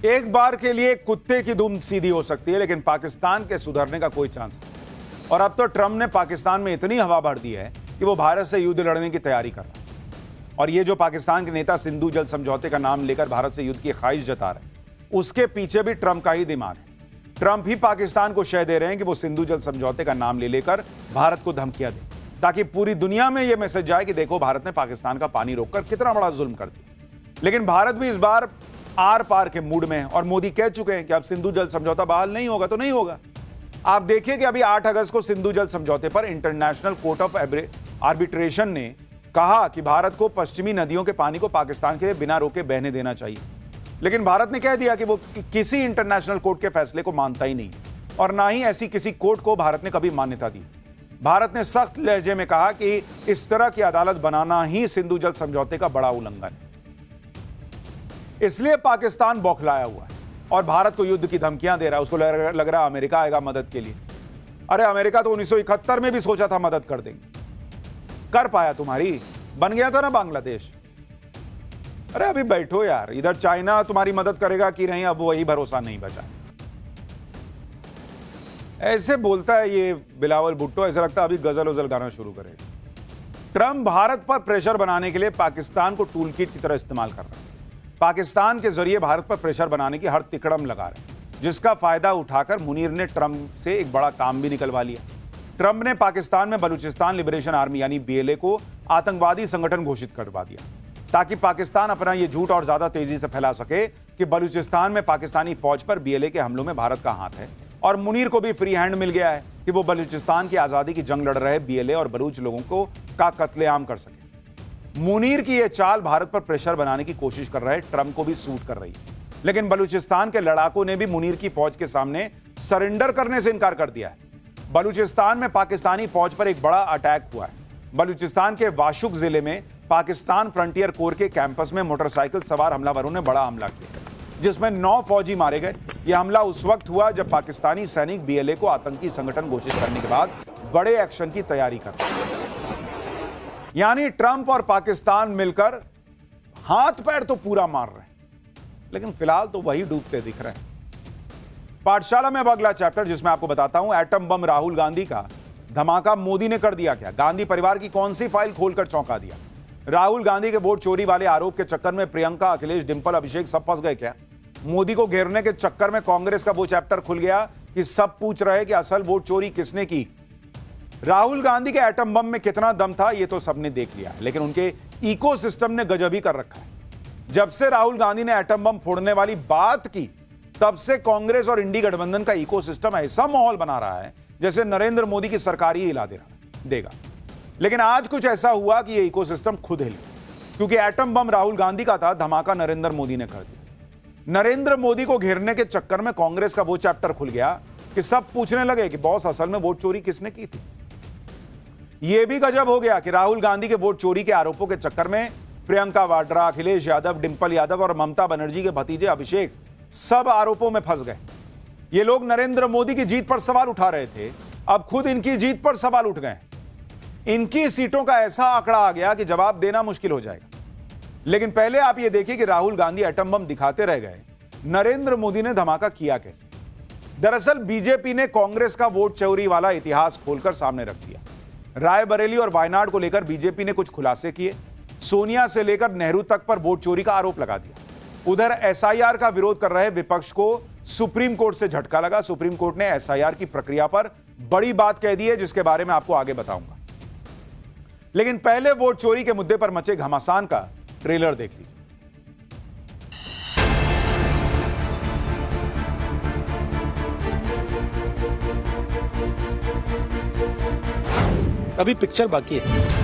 एक बार के लिए कुत्ते की दुम सीधी हो सकती है, लेकिन पाकिस्तान के सुधरने का कोई चांस नहीं। और अब तो ट्रंप ने पाकिस्तान में इतनी हवा भर दी है कि वो भारत से युद्ध लड़ने की तैयारी कर रहा है। और ये जो पाकिस्तान के नेता सिंधु जल समझौते का नाम लेकर भारत से युद्ध की ख्वाहिश जता रहे हैं, उसके पीछे भी ट्रंप का ही दिमाग है। ट्रंप ही पाकिस्तान को शय दे रहे हैं कि वो सिंधु जल समझौते का नाम ले लेकर भारत को धमकियां दे, ताकि पूरी दुनिया में यह मैसेज जाए कि देखो भारत ने पाकिस्तान का पानी रोककर कितना बड़ा जुल्म कर दिया। लेकिन भारत भी इस बार आर पार के मूड में है, और मोदी कह चुके हैं कि अब सिंधु जल समझौता बहाल नहीं होगा तो नहीं होगा। आप देखिए कि अभी 8 अगस्त को सिंधु जल समझौते पर इंटरनेशनल कोर्ट ऑफ आर्बिट्रेशन ने कहा कि भारत को पश्चिमी नदियों के पानी को पाकिस्तान के लिए बिना रोके बहने देना चाहिए। लेकिन भारत ने कह दिया कि वो किसी इंटरनेशनल कोर्ट के फैसले को मानता ही नहीं, और ना ही ऐसी किसी कोर्ट को भारत ने कभी मान्यता दी। भारत ने सख्त लहजे में कहा कि इस तरह की अदालत बनाना ही सिंधु जल समझौते का बड़ा उल्लंघन है। इसलिए पाकिस्तान बौखलाया हुआ है और भारत को युद्ध की धमकियां दे रहा है। उसको लग रहा है अमेरिका आएगा मदद के लिए। अरे अमेरिका तो 1971 में भी सोचा था मदद कर देंगे, कर पाया तुम्हारी? बन गया था ना बांग्लादेश। अरे अभी बैठो यार, इधर चाइना तुम्हारी मदद करेगा कि नहीं, अब वही भरोसा नहीं बचा। ऐसे बोलता है ये बिलावल भुट्टो, ऐसा लगता है अभी गजल वजल गाना शुरू करेगा। ट्रंप भारत पर प्रेशर बनाने के लिए पाकिस्तान को टूल किट की तरह इस्तेमाल कर रहा है। पाकिस्तान के जरिए भारत पर प्रेशर बनाने की हर तिकड़म लगा रहे हैं, जिसका फायदा उठाकर मुनीर ने ट्रंप से एक बड़ा काम भी निकलवा लिया। ट्रंप ने पाकिस्तान में बलूचिस्तान लिबरेशन आर्मी यानी BLA को आतंकवादी संगठन घोषित करवा दिया, ताकि पाकिस्तान अपना यह झूठ और ज्यादा तेजी से फैला सके कि बलूचिस्तान में पाकिस्तानी फौज पर BLA के हमलों में भारत का हाथ है। और मुनीर को भी फ्री हैंड मिल गया है कि वो बलूचिस्तान की आजादी की जंग लड़ रहे बीएलए और बलूच लोगों को का कत्लेआम कर सके। मुनीर की यह चाल भारत पर प्रेशर बनाने की कोशिश कर रहे ट्रंप को भी सूट कर रही है, लेकिन बलूचिस्तान के लड़ाकों ने भी मुनीर की फौज के सामने सरेंडर करने से इनकार कर दिया है। बलूचिस्तान में पाकिस्तानी फौज पर एक बड़ा अटैक हुआ है। बलूचिस्तान के वाशुक जिले में पाकिस्तान फ्रंटियर कोर के कैंपस में मोटरसाइकिल सवार हमलावरों ने बड़ा हमला किया, जिसमें 9 फौजी मारे गए। यह हमला उस वक्त हुआ जब पाकिस्तानी सैनिक बीएलए को आतंकी संगठन घोषित करने के बाद बड़े एक्शन की तैयारी कर रहे हैं। यानी ट्रंप और पाकिस्तान मिलकर हाथ पैर तो पूरा मार रहे हैं, लेकिन फिलहाल तो वही डूबते दिख रहे हैं। पाठशाला में अब अगला चैप्टर, जिसमें आपको बताता हूं एटम बम राहुल गांधी का धमाका मोदी ने कर दिया क्या? गांधी परिवार की कौन सी फाइल खोलकर चौंका दिया? राहुल गांधी के वोट चोरी वाले आरोप के चक्कर में प्रियंका, अखिलेश, डिंपल, अभिषेक सब फंस गए क्या? मोदी को घेरने के चक्कर में कांग्रेस का वो चैप्टर खुल गया कि सब पूछ रहे कि असल वोट चोरी किसने की। राहुल गांधी के एटम बम में कितना दम था ये तो सबने देख लिया, लेकिन उनके इकोसिस्टम ने गजब ही कर रखा है। जब से राहुल गांधी ने एटम बम फोड़ने वाली बात की, तब से कांग्रेस और इंडी गठबंधन का इकोसिस्टम ऐसा माहौल बना रहा है जैसे नरेंद्र मोदी की सरकार ही हिला देगा। लेकिन आज कुछ ऐसा हुआ कि यह इकोसिस्टम खुद हिल गया, क्योंकि एटम बम राहुल गांधी का था, धमाका नरेंद्र मोदी ने कर दिया। नरेंद्र मोदी को घेरने के चक्कर में कांग्रेस का वो चैप्टर खुल गया कि सब पूछने लगे कि बॉस असल में वोट चोरी किसने की थी। यह भी गजब हो गया कि राहुल गांधी के वोट चोरी के आरोपों के चक्कर में प्रियंका वाड्रा, अखिलेश यादव, डिंपल यादव और ममता बनर्जी के भतीजे अभिषेक सब आरोपों में फंस गए। ये लोग नरेंद्र मोदी की जीत पर सवाल उठा रहे थे, अब खुद इनकी जीत पर सवाल उठ गए। इनकी सीटों का ऐसा आंकड़ा आ गया कि जवाब देना मुश्किल हो जाएगा। लेकिन पहले आप ये देखिए कि राहुल गांधी एटम बम दिखाते रह गए, नरेंद्र मोदी ने धमाका किया कैसे। दरअसल बीजेपी ने कांग्रेस का वोट चोरी वाला इतिहास खोलकर सामने रख दिया। रायबरेली और वायनाड को लेकर बीजेपी ने कुछ खुलासे किए। सोनिया से लेकर नेहरू तक पर वोट चोरी का आरोप लगा दिया। उधर एसआईआर का विरोध कर रहे विपक्ष को सुप्रीम कोर्ट से झटका लगा। सुप्रीम कोर्ट ने एसआईआर की प्रक्रिया पर बड़ी बात कह दी है, जिसके बारे में आपको आगे बताऊंगा। लेकिन पहले वोट चोरी के मुद्दे पर मचे घमासान का ट्रेलर देख लीजिए। अभी पिक्चर बाकी है।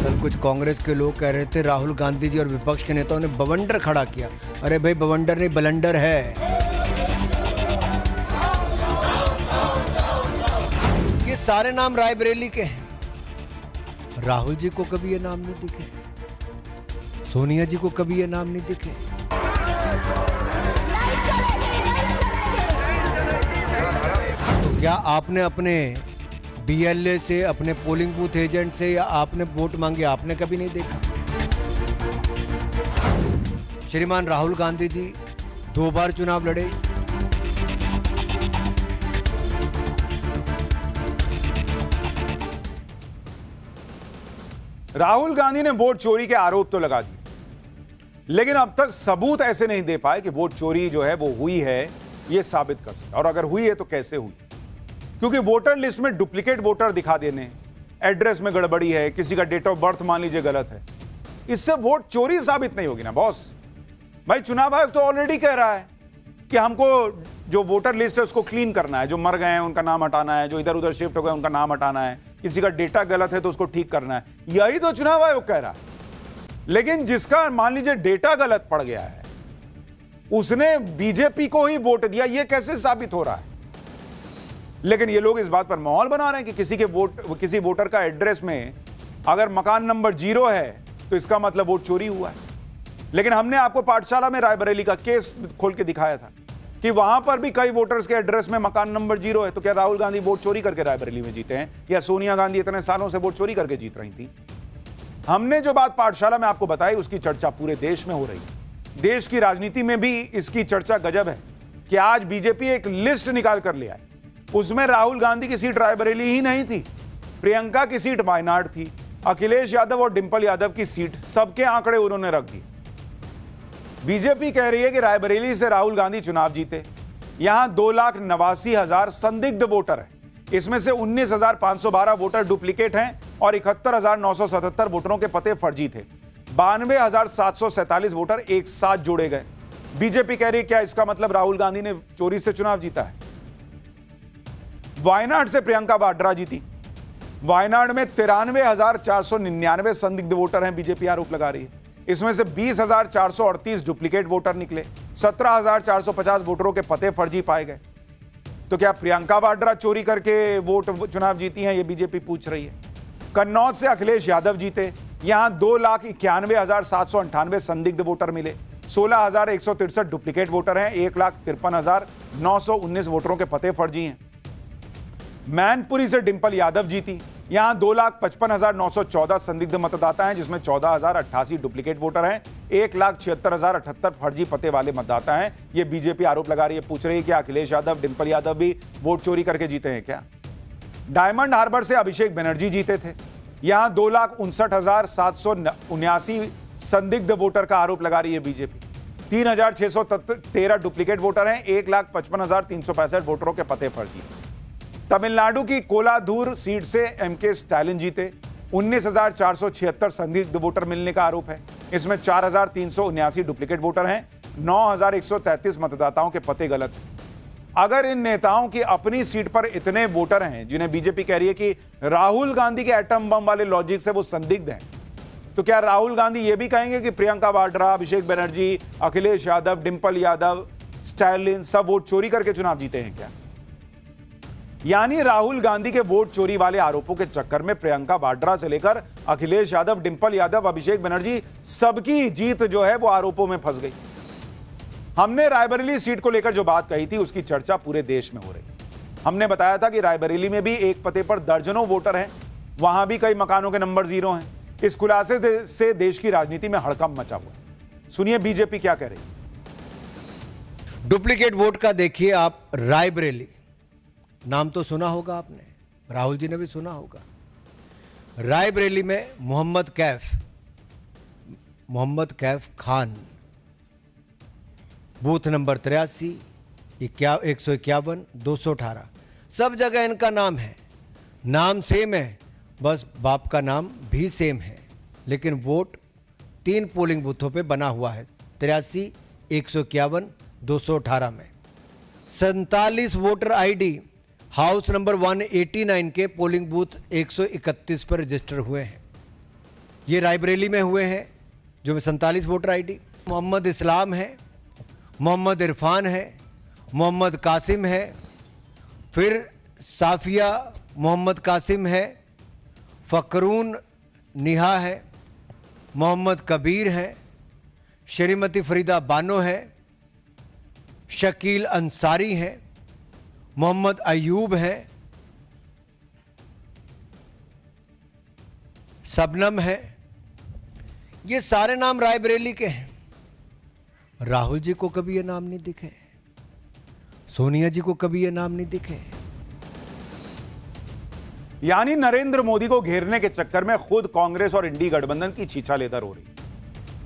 कल कुछ कांग्रेस के लोग कह रहे थे राहुल गांधी जी और विपक्ष के नेताओं ने बवंडर खड़ा किया। अरे भाई बवंडर नहीं, बलंडर है। ये सारे नाम रायबरेली के हैं। राहुल जी को कभी ये नाम नहीं दिखे, सोनिया जी को कभी ये नाम नहीं दिखे। तो क्या आपने अपने बीएलए से, अपने पोलिंग बूथ एजेंट से या आपने वोट मांगे, आपने कभी नहीं देखा? श्रीमान राहुल गांधी जी 2 बार चुनाव लड़े। राहुल गांधी ने वोट चोरी के आरोप तो लगा दिए, लेकिन अब तक सबूत ऐसे नहीं दे पाए कि वोट चोरी जो है वो हुई है, ये साबित कर सके। और अगर हुई है तो कैसे हुई? क्योंकि वोटर लिस्ट में डुप्लीकेट वोटर दिखा देने, एड्रेस में गड़बड़ी है, किसी का डेट ऑफ बर्थ मान लीजिए गलत है, इससे वोट चोरी साबित नहीं होगी ना बॉस। भाई चुनाव आयोग तो ऑलरेडी कह रहा है कि हमको जो वोटर लिस्ट है उसको क्लीन करना है, जो मर गए हैं उनका नाम हटाना है, जो इधर उधर शिफ्ट हो गए उनका नाम हटाना है, किसी का डेटा गलत है तो उसको ठीक करना है। यही तो चुनाव आयोग कह रहा है। लेकिन जिसका मान लीजिए डेटा गलत पड़ गया है, उसने बीजेपी को ही वोट दिया, यह कैसे साबित हो रहा है? लेकिन ये लोग इस बात पर माहौल बना रहे हैं कि किसी वोटर का एड्रेस में अगर मकान नंबर 0 है तो इसका मतलब वोट चोरी हुआ है। लेकिन हमने आपको पाठशाला में रायबरेली का केस खोल के दिखाया था कि वहां पर भी कई वोटर्स के एड्रेस में मकान नंबर 0 है। तो क्या राहुल गांधी वोट चोरी करके रायबरेली में जीते हैं, या सोनिया गांधी इतने सालों से वोट चोरी करके जीत रही थी? हमने जो बात पाठशाला में आपको बताई उसकी चर्चा पूरे देश में हो रही है। देश की राजनीति में भी इसकी चर्चा गजब है कि आज बीजेपी एक लिस्ट निकाल कर ले आई। उसमें राहुल गांधी की सीट रायबरेली ही नहीं थी, प्रियंका की सीट वायनाड थी, अखिलेश यादव और डिंपल यादव की सीट, सबके आंकड़े उन्होंने रख दिए। बीजेपी कह रही है कि रायबरेली से राहुल गांधी चुनाव जीते। यहां 2,89,000 संदिग्ध वोटर हैं, इसमें से 19,512 वोटर डुप्लीकेट हैं और 71,977 वोटरों के पते फर्जी थे। 92,747 वोटर एक साथ जोड़े गए। बीजेपी कह रही है क्या इसका मतलब राहुल गांधी ने चोरी से चुनाव जीता है? वायनाड से प्रियंका वाड्रा जीती। वायनाड में 93,499 संदिग्ध वोटर हैं, बीजेपी आरोप लगा रही है। इसमें से 20,438 डुप्लीकेट वोटर निकले, 17,450 वोटरों के पते फर्जी पाए गए। तो क्या प्रियंका वाड्रा चोरी करके वोट चुनाव जीती हैं, ये बीजेपी पूछ रही है। कन्नौज से अखिलेश यादव जीते, यहां 2,91,798 संदिग्ध वोटर मिले, 16,163 डुप्लीकेट वोटर हैं, 1,53,919 वोटरों के पते फर्जी हैं। मैनपुरी से डिंपल यादव जीती, यहां 2,55,914 संदिग्ध मतदाता हैं, जिसमें 14,088 डुप्लीकेट वोटर हैं, 1,76,078 फर्जी पते वाले मतदाता हैं। ये बीजेपी आरोप लगा रही है, पूछ रही है कि अखिलेश यादव, डिंपल यादव भी वोट चोरी करके जीते हैं क्या? डायमंड हार्बर से अभिषेक बनर्जी जीते थे, यहां 2,59,779 संदिग्ध वोटर का आरोप लगा रही है बीजेपी। 3,613 डुप्लीकेट वोटर हैं, 1,55,365 वोटरों के पते फर्जी। तमिलनाडु की कोलाधूर सीट से एमके स्टालिन जीते, 19,476 संदिग्ध वोटर मिलने का आरोप है। इसमें 4,379 डुप्लीकेट वोटर हैं, 9,133 मतदाताओं के पते गलत हैं। अगर इन नेताओं की अपनी सीट पर इतने वोटर हैं जिन्हें बीजेपी कह रही है कि राहुल गांधी के एटम बम वाले लॉजिक से वो संदिग्ध हैं, तो क्या राहुल गांधी ये भी कहेंगे कि प्रियंका वाड्रा, अभिषेक बनर्जी, अखिलेश यादव, डिंपल यादव, स्टालिन सब वोट चोरी करके चुनाव जीते हैं क्या? यानी राहुल गांधी के वोट चोरी वाले आरोपों के चक्कर में प्रियंका वाड्रा से लेकर अखिलेश यादव, डिंपल यादव, अभिषेक बनर्जी सबकी जीत जो है वो आरोपों में फंस गई। हमने रायबरेली सीट को लेकर जो बात कही थी उसकी चर्चा पूरे देश में हो रही। हमने बताया था कि रायबरेली में भी एक पते पर दर्जनों वोटर हैं, वहां भी कई मकानों के नंबर 0 हैं। इस खुलासे से देश की राजनीति में हड़कंप मचा हुआ। सुनिए बीजेपी क्या कह रही। डुप्लीकेट वोट का देखिए आप, रायबरेली नाम तो सुना होगा आपने, राहुल जी ने भी सुना होगा। रायबरेली में मोहम्मद कैफ खान, बूथ नंबर 83, 151, 218, सब जगह इनका नाम है, नाम सेम है, बस बाप का नाम भी सेम है, लेकिन वोट 3 पोलिंग बूथों पे बना हुआ है, 83, 151, 218 में। 47 वोटर आईडी हाउस नंबर 189 के पोलिंग बूथ 131 पर रजिस्टर हुए हैं। ये रायबरेली में हुए हैं, जो 47 वोटर आईडी। मोहम्मद इस्लाम है, मोहम्मद इरफान है, मोहम्मद कासिम है, फिर साफिया मोहम्मद कासिम है, फ़करून निहा है, मोहम्मद कबीर है, श्रीमती फरीदा बानो है, शकील अंसारी है, मोहम्मद अयूब है, सबनम है। ये सारे नाम रायबरेली के हैं। राहुल जी को कभी ये नाम नहीं दिखे, सोनिया जी को कभी ये नाम नहीं दिखे। यानी नरेंद्र मोदी को घेरने के चक्कर में खुद कांग्रेस और इंडी गठबंधन की छीछालेदर हो रही।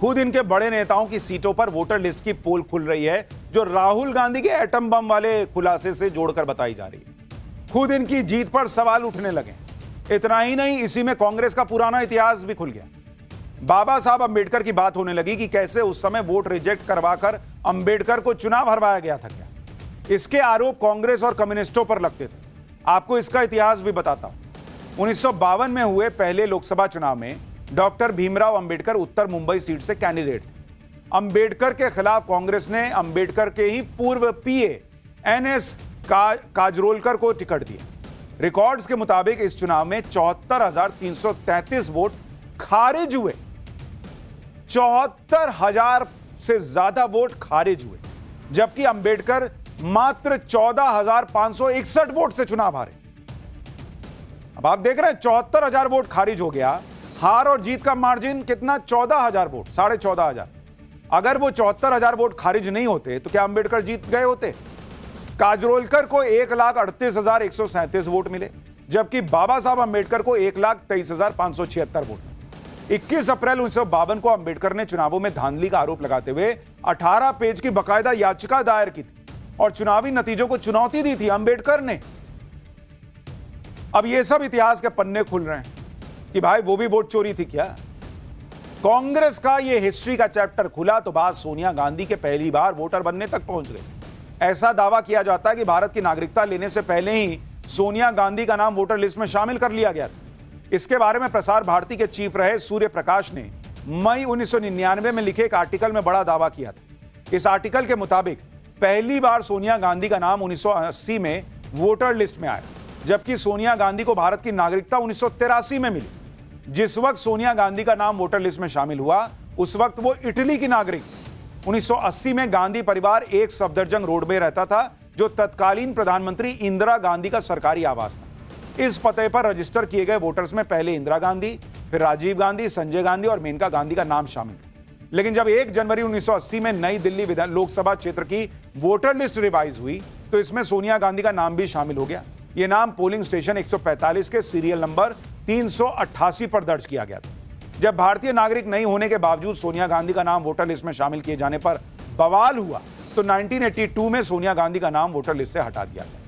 खुद इनके बड़े नेताओं की सीटों पर वोटर लिस्ट की पोल खुल रही है, जो राहुल गांधी के एटम बम वाले खुलासे से जोड़कर बताई जा रही है। खुद इनकी जीत पर सवाल उठने लगे। इतना ही नहीं, इसी में कांग्रेस का पुराना इतिहास भी खुल गया। बाबा साहब अंबेडकर की बात होने लगी कि कैसे उस समय वोट रिजेक्ट करवाकर अंबेडकर को चुनाव हरवाया गया था क्या। इसके आरोप कांग्रेस और कम्युनिस्टों पर लगते थे। आपको इसका इतिहास भी बताता हूं। 1952 में हुए पहले लोकसभा चुनाव में डॉक्टर भीमराव अंबेडकर उत्तर मुंबई सीट से कैंडिडेट थे। अंबेडकर के खिलाफ कांग्रेस ने अंबेडकर के ही पूर्व पीए NS काजरोलकर को टिकट दिया। रिकॉर्ड्स के मुताबिक इस चुनाव में 74,333 वोट खारिज हुए। 74,000 से ज्यादा वोट खारिज हुए, जबकि अंबेडकर मात्र 14,561 वोट से चुनाव हारे। अब आप देख रहे हैं 74,000 वोट खारिज हो गया। हार और जीत का मार्जिन कितना? 14,000 वोट, 14,500। अगर वो 74,000 वोट खारिज नहीं होते तो क्या अंबेडकर जीत गए होते? काजरोलकर को 1,38,137 वोट मिले, जबकि बाबा साहब अंबेडकर को 1,23,576 वोट। 21 अप्रैल 1952 को अंबेडकर ने चुनावों में धांधली का आरोप लगाते हुए 18 पेज की बकायदा याचिका दायर की थी और चुनावी नतीजों को चुनौती दी थी अंबेडकर ने। अब ये सब इतिहास के पन्ने खुल रहे हैं कि भाई वो भी वोट चोरी थी क्या। कांग्रेस का यह हिस्ट्री का चैप्टर खुला तो बात सोनिया गांधी के पहली बार वोटर बनने तक पहुंच गई। ऐसा दावा किया जाता है कि भारत की नागरिकता लेने से पहले ही सोनिया गांधी का नाम वोटर लिस्ट में शामिल कर लिया गया था। इसके बारे में प्रसार भारती के चीफ रहे सूर्य प्रकाश ने मई 1999 में लिखे एक आर्टिकल में बड़ा दावा किया था। इस आर्टिकल के मुताबिक पहली बार सोनिया गांधी का नाम 1980 में वोटर लिस्ट में आया, जबकि सोनिया गांधी को भारत की नागरिकता 1983 में मिली। जिस वक्त सोनिया गांधी का नाम वोटर लिस्ट में शामिल हुआ उस वक्त वो इटली की नागरिक। 1980 में गांधी परिवार एक सफदरजंग रोड में रहता था, जो तत्कालीन प्रधानमंत्री इंदिरा गांधी का सरकारी आवास था। इस पते पर रजिस्टर किए गए वोटर्स में पहले इंदिरा गांधी, फिर राजीव गांधी, संजय गांधी और मेनका गांधी का नाम शामिल था। लेकिन जब 1 जनवरी 1980 में नई दिल्ली लोकसभा क्षेत्र की वोटर लिस्ट रिवाइज हुई तो इसमें सोनिया गांधी का नाम भी शामिल हो गया। यह नाम पोलिंग स्टेशन 145 के सीरियल नंबर 388 पर दर्ज किया गया था। जब भारतीय नागरिक नहीं होने के बावजूद सोनिया गांधी का नाम वोटर लिस्ट में शामिल किए जाने पर बवाल हुआ तो 1982 में सोनिया गांधी का नाम वोटर लिस्ट से हटा दिया गया।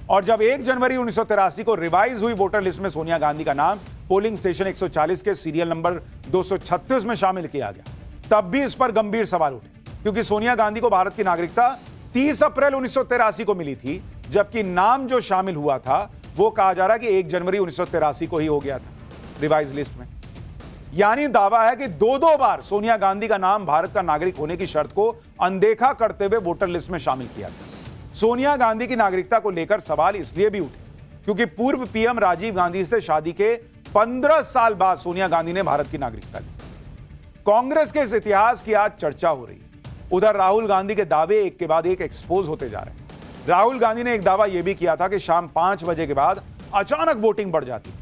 और जब 1 जनवरी 1983 को रिवाइज हुई वोटर लिस्ट में सोनिया गांधी का नाम पोलिंग स्टेशन 140 के सीरियल नंबर 236 में शामिल किया गया, तब भी इस पर गंभीर सवाल उठे, क्योंकि सोनिया गांधी को भारत की नागरिकता 30 अप्रैल 1983 को मिली थी, जबकि नाम जो शामिल हुआ था वो कहा जा रहा है कि 1 जनवरी 1983 को ही हो गया था रिवाइज लिस्ट में। यानी दावा है कि दो बार सोनिया गांधी का नाम भारत का नागरिक होने की शर्त को अनदेखा करते हुए वोटर लिस्ट में शामिल किया गया। सोनिया गांधी की नागरिकता को लेकर सवाल इसलिए भी उठे क्योंकि पूर्व पीएम राजीव गांधी से शादी के 15 साल बाद सोनिया गांधी ने भारत की नागरिकता ली। कांग्रेस के इस इतिहास की आज चर्चा हो रही है। उधर राहुल गांधी के दावे एक के बाद एक एक्सपोज होते जा रहे हैं। राहुल गांधी ने एक दावा यह भी किया था कि शाम 5 बजे के बाद अचानक वोटिंग बढ़ जाती।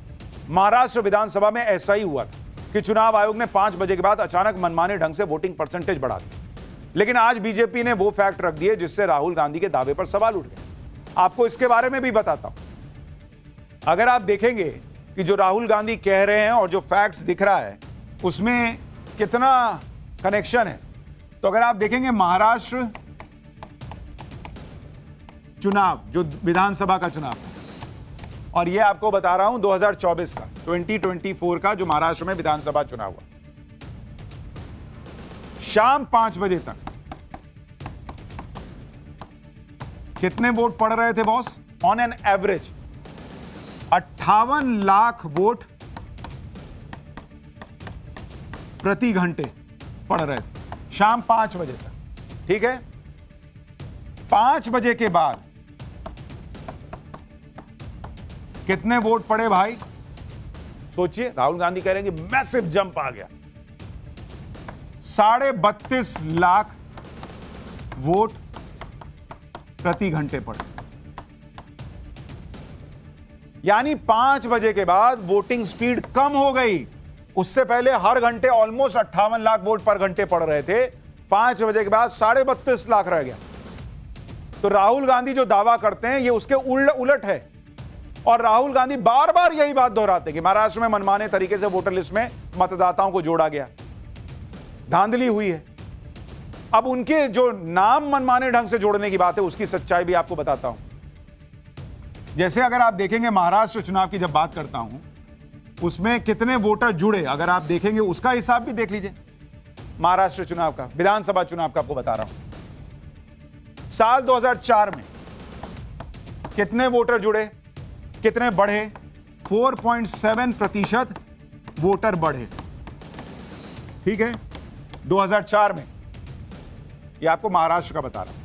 महाराष्ट्र विधानसभा में ऐसा ही हुआ था कि चुनाव आयोग ने 5 बजे के बाद अचानक मनमाने ढंग से वोटिंग परसेंटेज बढ़ा दी। लेकिन आज बीजेपी ने वो फैक्ट रख दिए जिससे राहुल गांधी के दावे पर सवाल उठ गए। आपको इसके बारे में भी बताता हूं। अगर आप देखेंगे कि जो राहुल गांधी कह रहे हैं और जो फैक्ट्स दिख रहा है उसमें कितना कनेक्शन है, तो अगर आप देखेंगे महाराष्ट्र चुनाव जो विधानसभा का चुनाव है, और ये आपको बता रहा हूं 2024 का 2024 का जो महाराष्ट्र में विधानसभा चुनाव हुआ, शाम 5 बजे तक कितने वोट पड़ रहे थे boss? On an average 58 lakh vote प्रति घंटे पड़ रहे थे शाम 5 बजे तक। ठीक है, 5 बजे के बाद कितने वोट पड़े भाई? सोचिए, राहुल गांधी कह रहे हैं कि मैसिव जंप आ गया। 32.5 लाख वोट प्रति घंटे पड़े, यानी 5 बजे के बाद वोटिंग स्पीड कम हो गई। उससे पहले हर घंटे ऑलमोस्ट 58 लाख वोट पर घंटे पड़ रहे थे, 5 बजे के बाद 32.5 लाख रह गया। तो राहुल गांधी जो दावा करते हैं ये उसके उलट है। और राहुल गांधी बार बार यही बात दोहराते कि महाराष्ट्र में मनमाने तरीके से वोटर लिस्ट में मतदाताओं को जोड़ा गया, धांधली हुई है। अब उनके जो नाम मनमाने ढंग से जोड़ने की बात है उसकी सच्चाई भी आपको बताता हूं। जैसे अगर आप देखेंगे महाराष्ट्र चुनाव की जब बात करता हूं उसमें कितने वोटर जुड़े, अगर आप देखेंगे उसका हिसाब भी देख लीजिए। महाराष्ट्र चुनाव का, विधानसभा चुनाव का आपको बता रहा हूं। साल 2004 में कितने वोटर जुड़े, कितने बढ़े? 4.7% वोटर बढ़े। ठीक है, 2004 में, यह आपको महाराष्ट्र का बता रहा हूं।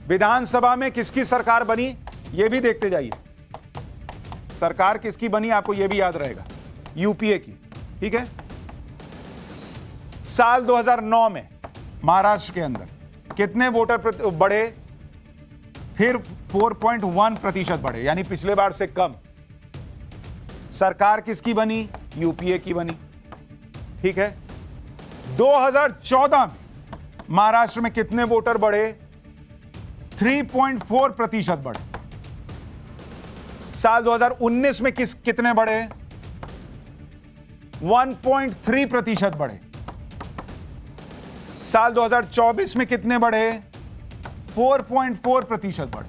विधानसभा में किसकी सरकार बनी यह भी देखते जाइए। सरकार किसकी बनी आपको यह भी याद रहेगा, यूपीए की। ठीक है, साल 2009 में महाराष्ट्र के अंदर कितने वोटर बढ़े? फिर 4.1% बढ़े, यानी पिछले बार से कम। सरकार किसकी बनी? यूपीए की बनी। ठीक है, 2014 में महाराष्ट्र में कितने वोटर बढ़े? 3.4% बढ़े। साल 2019 में कितने बढ़े? 1.3% बढ़े। साल 2024 में कितने बढ़े? 4.4% बढ़े।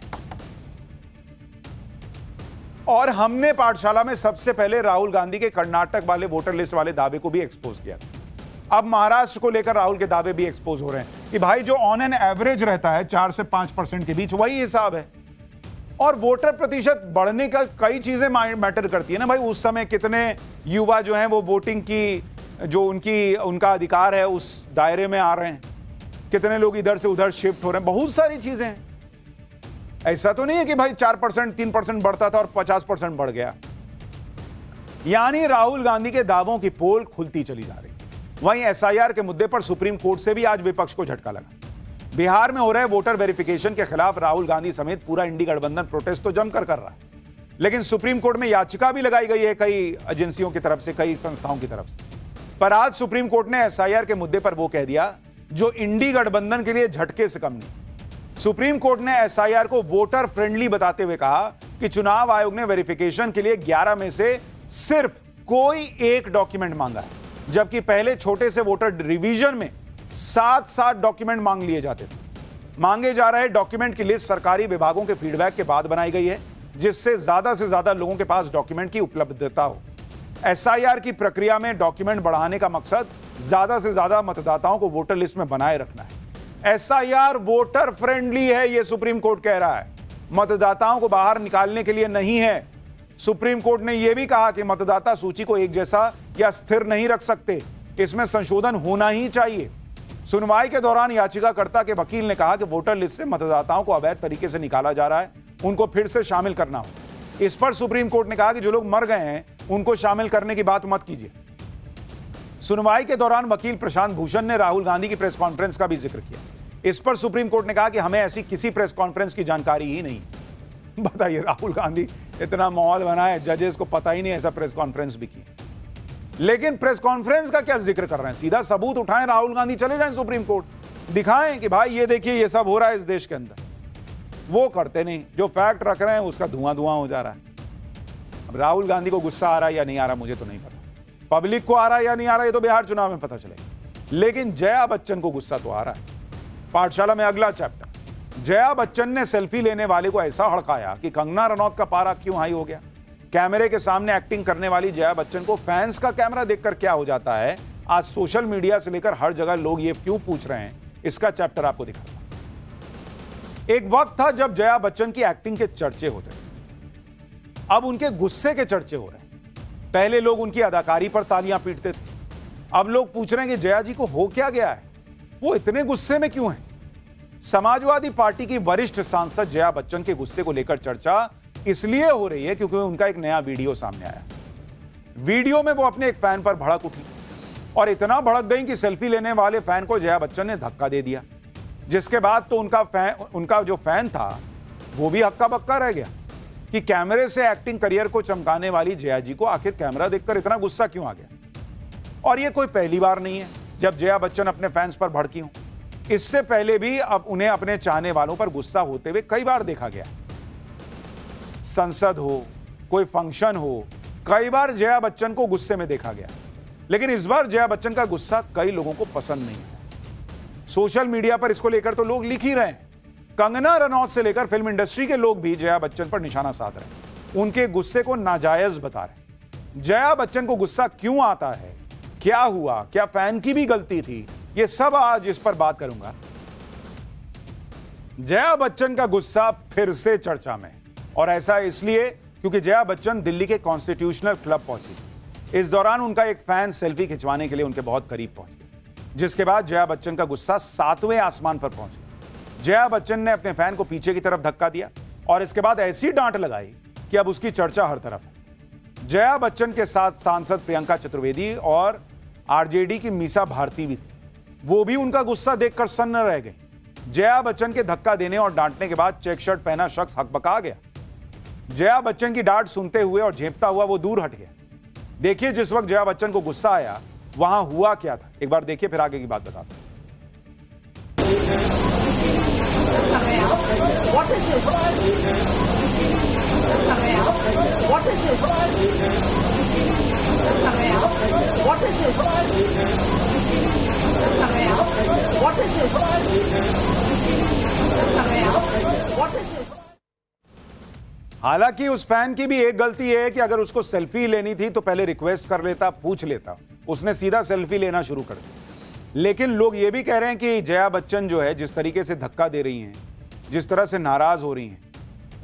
और हमने पाठशाला में सबसे पहले राहुल गांधी के कर्नाटक वाले वोटर लिस्ट वाले दावे को भी एक्सपोज किया। अब महाराष्ट्र को लेकर राहुल के दावे भी एक्सपोज हो रहे हैं कि भाई जो ऑन एन एवरेज रहता है 4 से 5% के बीच, वही हिसाब है। और वोटर प्रतिशत बढ़ने का कई चीजें मैटर करती है ना भाई। उस समय कितने युवा जो हैं वो वोटिंग की जो उनका अधिकार है उस दायरे में आ रहे हैं, कितने लोग इधर से उधर शिफ्ट हो रहे हैं, बहुत सारी चीजें हैं। ऐसा तो नहीं है कि भाई 4% 3% बढ़ता था और 50% बढ़ गया। यानी राहुल गांधी के दावों की पोल खुलती चली जा रही। वहीं एसआईआर के मुद्दे पर सुप्रीम कोर्ट से भी आज विपक्ष को झटका लगा। बिहार में हो रहे वोटर वेरिफिकेशन के खिलाफ राहुल गांधी समेत पूरा इंडी गठबंधन प्रोटेस्ट तो जमकर कर रहा है, लेकिन सुप्रीम कोर्ट में याचिका भी लगाई गई है कई एजेंसियों की तरफ से, कई संस्थाओं की तरफ से। पर आज सुप्रीम कोर्ट ने एसआईआर के मुद्दे पर वो कह दिया जो इंडी गठबंधन के लिए झटके से कम नहीं। सुप्रीम कोर्ट ने एसआईआर को वोटर फ्रेंडली बताते हुए कहा कि चुनाव आयोग ने वेरिफिकेशन के लिए 11 में से सिर्फ कोई एक डॉक्यूमेंट मांगा है, जबकि पहले छोटे से वोटर रिवीजन में 7 डॉक्यूमेंट मांग लिए जाते थे। मांगे जा रहे डॉक्यूमेंट की लिस्ट सरकारी विभागों के फीडबैक के बाद बनाई गई है, जिससे ज्यादा से ज्यादा लोगों के पास डॉक्यूमेंट की उपलब्धता हो। एसआईआर की प्रक्रिया में डॉक्यूमेंट बढ़ाने का मकसद ज्यादा से ज्यादा मतदाताओं को वोटर लिस्ट में बनाए रखना है। एसआईआर वोटर फ्रेंडली है, यह सुप्रीम कोर्ट कह रहा है, मतदाताओं को बाहर निकालने के लिए नहीं है। सुप्रीम कोर्ट ने यह भी कहा कि मतदाता सूची को एक जैसा या स्थिर नहीं रख सकते, इसमें संशोधन होना ही चाहिए। सुनवाई के दौरान याचिकाकर्ता के वकील ने कहा कि वोटर लिस्ट से मतदाताओं को अवैध तरीके से निकाला जा रहा है, उनको फिर से शामिल करना हो। इस पर सुप्रीम कोर्ट ने कहा कि जो लोग मर गए हैं उनको शामिल करने की बात मत कीजिए। सुनवाई के दौरान वकील प्रशांत भूषण ने राहुल गांधी की प्रेस कॉन्फ्रेंस का भी जिक्र किया। इस पर सुप्रीम कोर्ट ने कहा कि हमें ऐसी किसी प्रेस कॉन्फ्रेंस की जानकारी ही नहीं। बताइए, राहुल गांधी इतना माहौल बनाए, जजेस को पता ही नहीं ऐसा प्रेस कॉन्फ्रेंस भी की। लेकिन प्रेस कॉन्फ्रेंस का क्या जिक्र कर रहे हैं? सीधा सबूत उठाएं, राहुल गांधी चले जाएं सुप्रीम कोर्ट, दिखाएं कि भाई ये देखिए ये सब हो रहा है इस देश के अंदर। वो करते नहीं, जो फैक्ट रख रहे हैं उसका धुआं धुआं हो जा रहा है। अब राहुल गांधी को गुस्सा आ रहा है या नहीं आ रहा मुझे तो नहीं पता, पब्लिक को आ रहा है या नहीं आ रहा ये तो बिहार चुनाव में पता चलेगा, लेकिन जया बच्चन को गुस्सा तो आ रहा है। पाठशाला में अगला चैप्टर, जया बच्चन ने सेल्फी लेने वाले को ऐसा हड़काया कि कंगना रनौत का पारा क्यों हाई हो गया। कैमरे के सामने एक्टिंग करने वाली जया बच्चन को फैंस का कैमरा देखकर क्या हो जाता है, आज सोशल मीडिया से लेकर हर जगह लोग ये क्यों पूछ रहे हैं, इसका चैप्टर आपको दिखाऊंगा। एक वक्त था जब जया बच्चन की एक्टिंग के चर्चे होते थे, अब उनके गुस्से के चर्चे हो रहे हैं। पहले लोग उनकी अदाकारी पर तालियां पीटते थे, अब लोग पूछ रहे हैं कि जया जी को हो क्या गया है, वो इतने गुस्से में क्यों हैं। समाजवादी पार्टी की वरिष्ठ सांसद जया बच्चन के गुस्से को लेकर चर्चा इसलिए हो रही है क्योंकि उनका एक नया वीडियो सामने आया। वीडियो में वो अपने एक फैन पर भड़क उठी और इतना भड़क गई कि सेल्फी लेने वाले फैन को जया बच्चन ने धक्का दे दिया, जिसके बाद तो उनका जो फैन था वो भी हक्का बक्का रह गया कि कैमरे से एक्टिंग करियर को चमकाने वाली जया जी को आखिर कैमरा देखकर इतना गुस्सा क्यों आ गया। और ये कोई पहली बार नहीं है जब जया बच्चन अपने फैंस पर भड़की हों, इससे पहले भी अब उन्हें अपने चाहने वालों पर गुस्सा होते हुए कई बार देखा गया। संसद हो, कोई फंक्शन हो, कई बार जया बच्चन को गुस्से में देखा गया, लेकिन इस बार जया बच्चन का गुस्सा कई लोगों को पसंद नहीं है। सोशल मीडिया पर इसको लेकर तो लोग लिख ही रहे हैं। कंगना रनौत से लेकर फिल्म इंडस्ट्री के लोग भी जया बच्चन पर निशाना साध रहे हैं, उनके गुस्से को नाजायज बता रहे हैं। जया बच्चन को गुस्सा क्यों आता है, क्या हुआ, क्या फैन की भी गलती थी, ये सब आज इस पर बात करूंगा। जया बच्चन का गुस्सा फिर से चर्चा में, और ऐसा इसलिए क्योंकि जया बच्चन दिल्ली के कॉन्स्टिट्यूशनल क्लब पहुंची। इस दौरान उनका एक फैन सेल्फी खिंचवाने के लिए उनके बहुत करीब पहुंच गया, जिसके बाद जया बच्चन का गुस्सा 7वें आसमान पर पहुंच गया। जया बच्चन ने अपने फैन को पीछे की तरफ धक्का दिया और इसके बाद ऐसी डांट लगाई कि अब उसकी चर्चा हर तरफ है। जया बच्चन के साथ सांसद प्रियंका चतुर्वेदी और आरजेडी की मीसा भारती भी थी, वो भी उनका गुस्सा देखकर सन्न रह गई। जया बच्चन के धक्का देने और डांटने के बाद चेक शर्ट पहना शख्स हकबका गया। जया बच्चन की डांट सुनते हुए और झेपता हुआ वो दूर हट गया। देखिए, जिस वक्त जया बच्चन को गुस्सा आया वहां हुआ क्या था, एक बार देखिए, फिर आगे की बात बताता हूं। हालांकि उस फैन की भी एक गलती है कि अगर उसको सेल्फी लेनी थी तो पहले रिक्वेस्ट कर लेता, पूछ लेता। उसने सीधा सेल्फी लेना शुरू कर दिया। लेकिन लोग ये भी कह रहे हैं कि जया बच्चन जो है जिस तरीके से धक्का दे रही हैं, जिस तरह से नाराज हो रही हैं,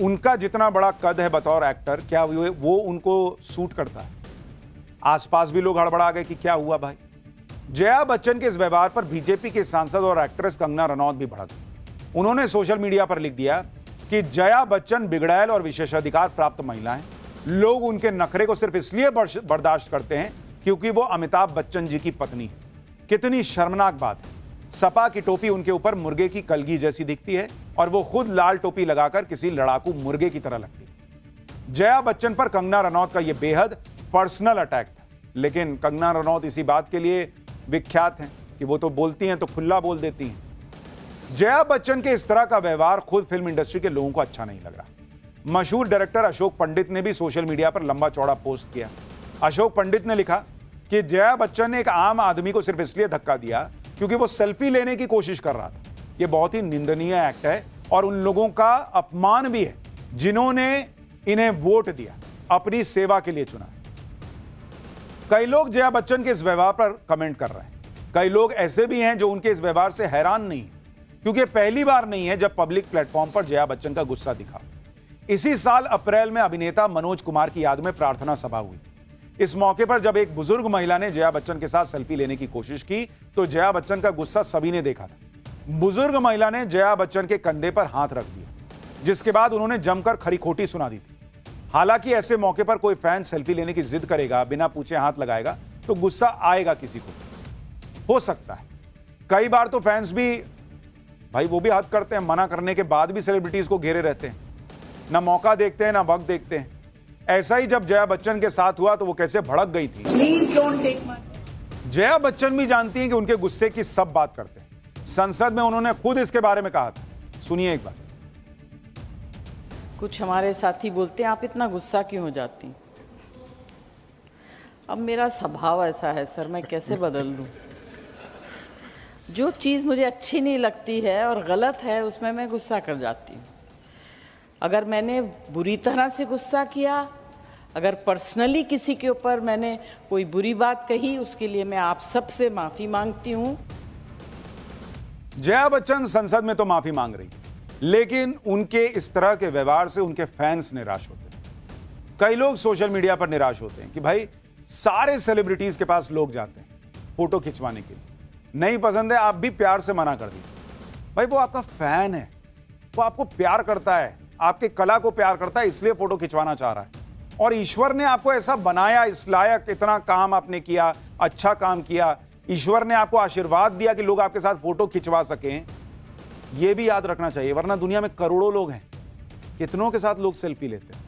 उनका जितना बड़ा कद है बतौर एक्टर, क्या वो उनको सूट करता है? आसपास भी लोग हड़बड़ा गए कि क्या हुआ भाई। जया बच्चन के इस व्यवहार पर बीजेपी के सांसद और एक्ट्रेस कंगना रनौत भी भड़क गई। उन्होंने सोशल मीडिया पर लिख दिया कि जया बच्चन बिगड़ैल और विशेषाधिकार प्राप्त महिला हैं। लोग उनके नखरे को सिर्फ इसलिए बर्दाश्त करते हैं क्योंकि वो अमिताभ बच्चन जी की पत्नी है। कितनी शर्मनाक बात है। सपा की टोपी उनके ऊपर मुर्गे की कलगी जैसी दिखती है और वो खुद लाल टोपी लगाकर किसी लड़ाकू मुर्गे की तरह लगती है। जया बच्चन पर कंगना रनौत का यह बेहद पर्सनल अटैक था, लेकिन कंगना रनौत इसी बात के लिए विख्यात हैं कि वो तो बोलती हैं तो खुला बोल देती हैं। जया बच्चन के इस तरह का व्यवहार खुद फिल्म इंडस्ट्री के लोगों को अच्छा नहीं लग रहा। मशहूर डायरेक्टर अशोक पंडित ने भी सोशल मीडिया पर लंबा चौड़ा पोस्ट किया। अशोक पंडित ने लिखा कि जया बच्चन ने एक आम आदमी को सिर्फ इसलिए धक्का दिया क्योंकि वो सेल्फी लेने की कोशिश कर रहा था। यह बहुत ही निंदनीय एक्ट है और उन लोगों का अपमान भी है जिन्होंने इन्हें वोट दिया, अपनी सेवा के लिए चुना। कई लोग जया बच्चन के इस व्यवहार पर कमेंट कर रहे हैं। कई लोग ऐसे भी हैं जो उनके इस व्यवहार से हैरान नहीं, क्योंकि पहली बार नहीं है जब पब्लिक प्लेटफॉर्म पर जया बच्चन का गुस्सा दिखा। इसी साल अप्रैल में अभिनेता मनोज कुमार की याद में प्रार्थना सभा हुई थी। इस मौके पर जब एक बुजुर्ग महिला ने जया बच्चन के साथ सेल्फी लेने की कोशिश की तो जया बच्चन का गुस्सा सभी ने देखा था। बुजुर्ग महिला ने जया बच्चन के कंधे पर हाथ रख दिया, जिसके बाद उन्होंने जमकर खरी खोटी सुना दी थी। हालांकि ऐसे मौके पर कोई फैन सेल्फी लेने की जिद करेगा, बिना पूछे हाथ लगाएगा तो गुस्सा आएगा किसी को, हो सकता है। कई बार तो फैंस भी भाई वो भी हद करते हैं, मना करने के बाद भी सेलिब्रिटीज को घेरे रहते हैं, ना मौका देखते हैं ना वक्त देखते हैं। ऐसा ही जब जया बच्चन के साथ हुआ तो वो कैसे भड़क गई थी। जया बच्चन भी जानती हैं कि उनके गुस्से की सब बात करते हैं। संसद में उन्होंने खुद इसके बारे में कहा था, सुनिए एक बार। कुछ हमारे साथी बोलते हैं आप इतना गुस्सा क्यों हो जाती। अब मेरा स्वभाव ऐसा है सर, मैं कैसे बदल दूं। जो चीज़ मुझे अच्छी नहीं लगती है और गलत है उसमें मैं गुस्सा कर जाती हूँ। अगर मैंने बुरी तरह से गुस्सा किया, अगर पर्सनली किसी के ऊपर मैंने कोई बुरी बात कही, उसके लिए मैं आप सबसे माफ़ी मांगती हूँ। जया बच्चन संसद में तो माफ़ी मांग रही, लेकिन उनके इस तरह के व्यवहार से उनके फैंस निराश होते हैं। कई लोग सोशल मीडिया पर निराश होते हैं कि भाई सारे सेलिब्रिटीज के पास लोग जाते हैं फोटो खिंचवाने के लिए, नहीं पसंद है आप भी प्यार से मना कर दीजिए। भाई वो आपका फैन है, वो आपको प्यार करता है, आपके कला को प्यार करता है, इसलिए फोटो खिंचवाना चाह रहा है। और ईश्वर ने आपको ऐसा बनाया, इस लायक इतना काम आपने किया, अच्छा काम किया, ईश्वर ने आपको आशीर्वाद दिया कि लोग आपके साथ फोटो खिंचवा सकें। यह भी याद रखना चाहिए, वरना दुनिया में करोड़ों लोग हैं, कितनों के साथ लोग सेल्फी लेते हैं।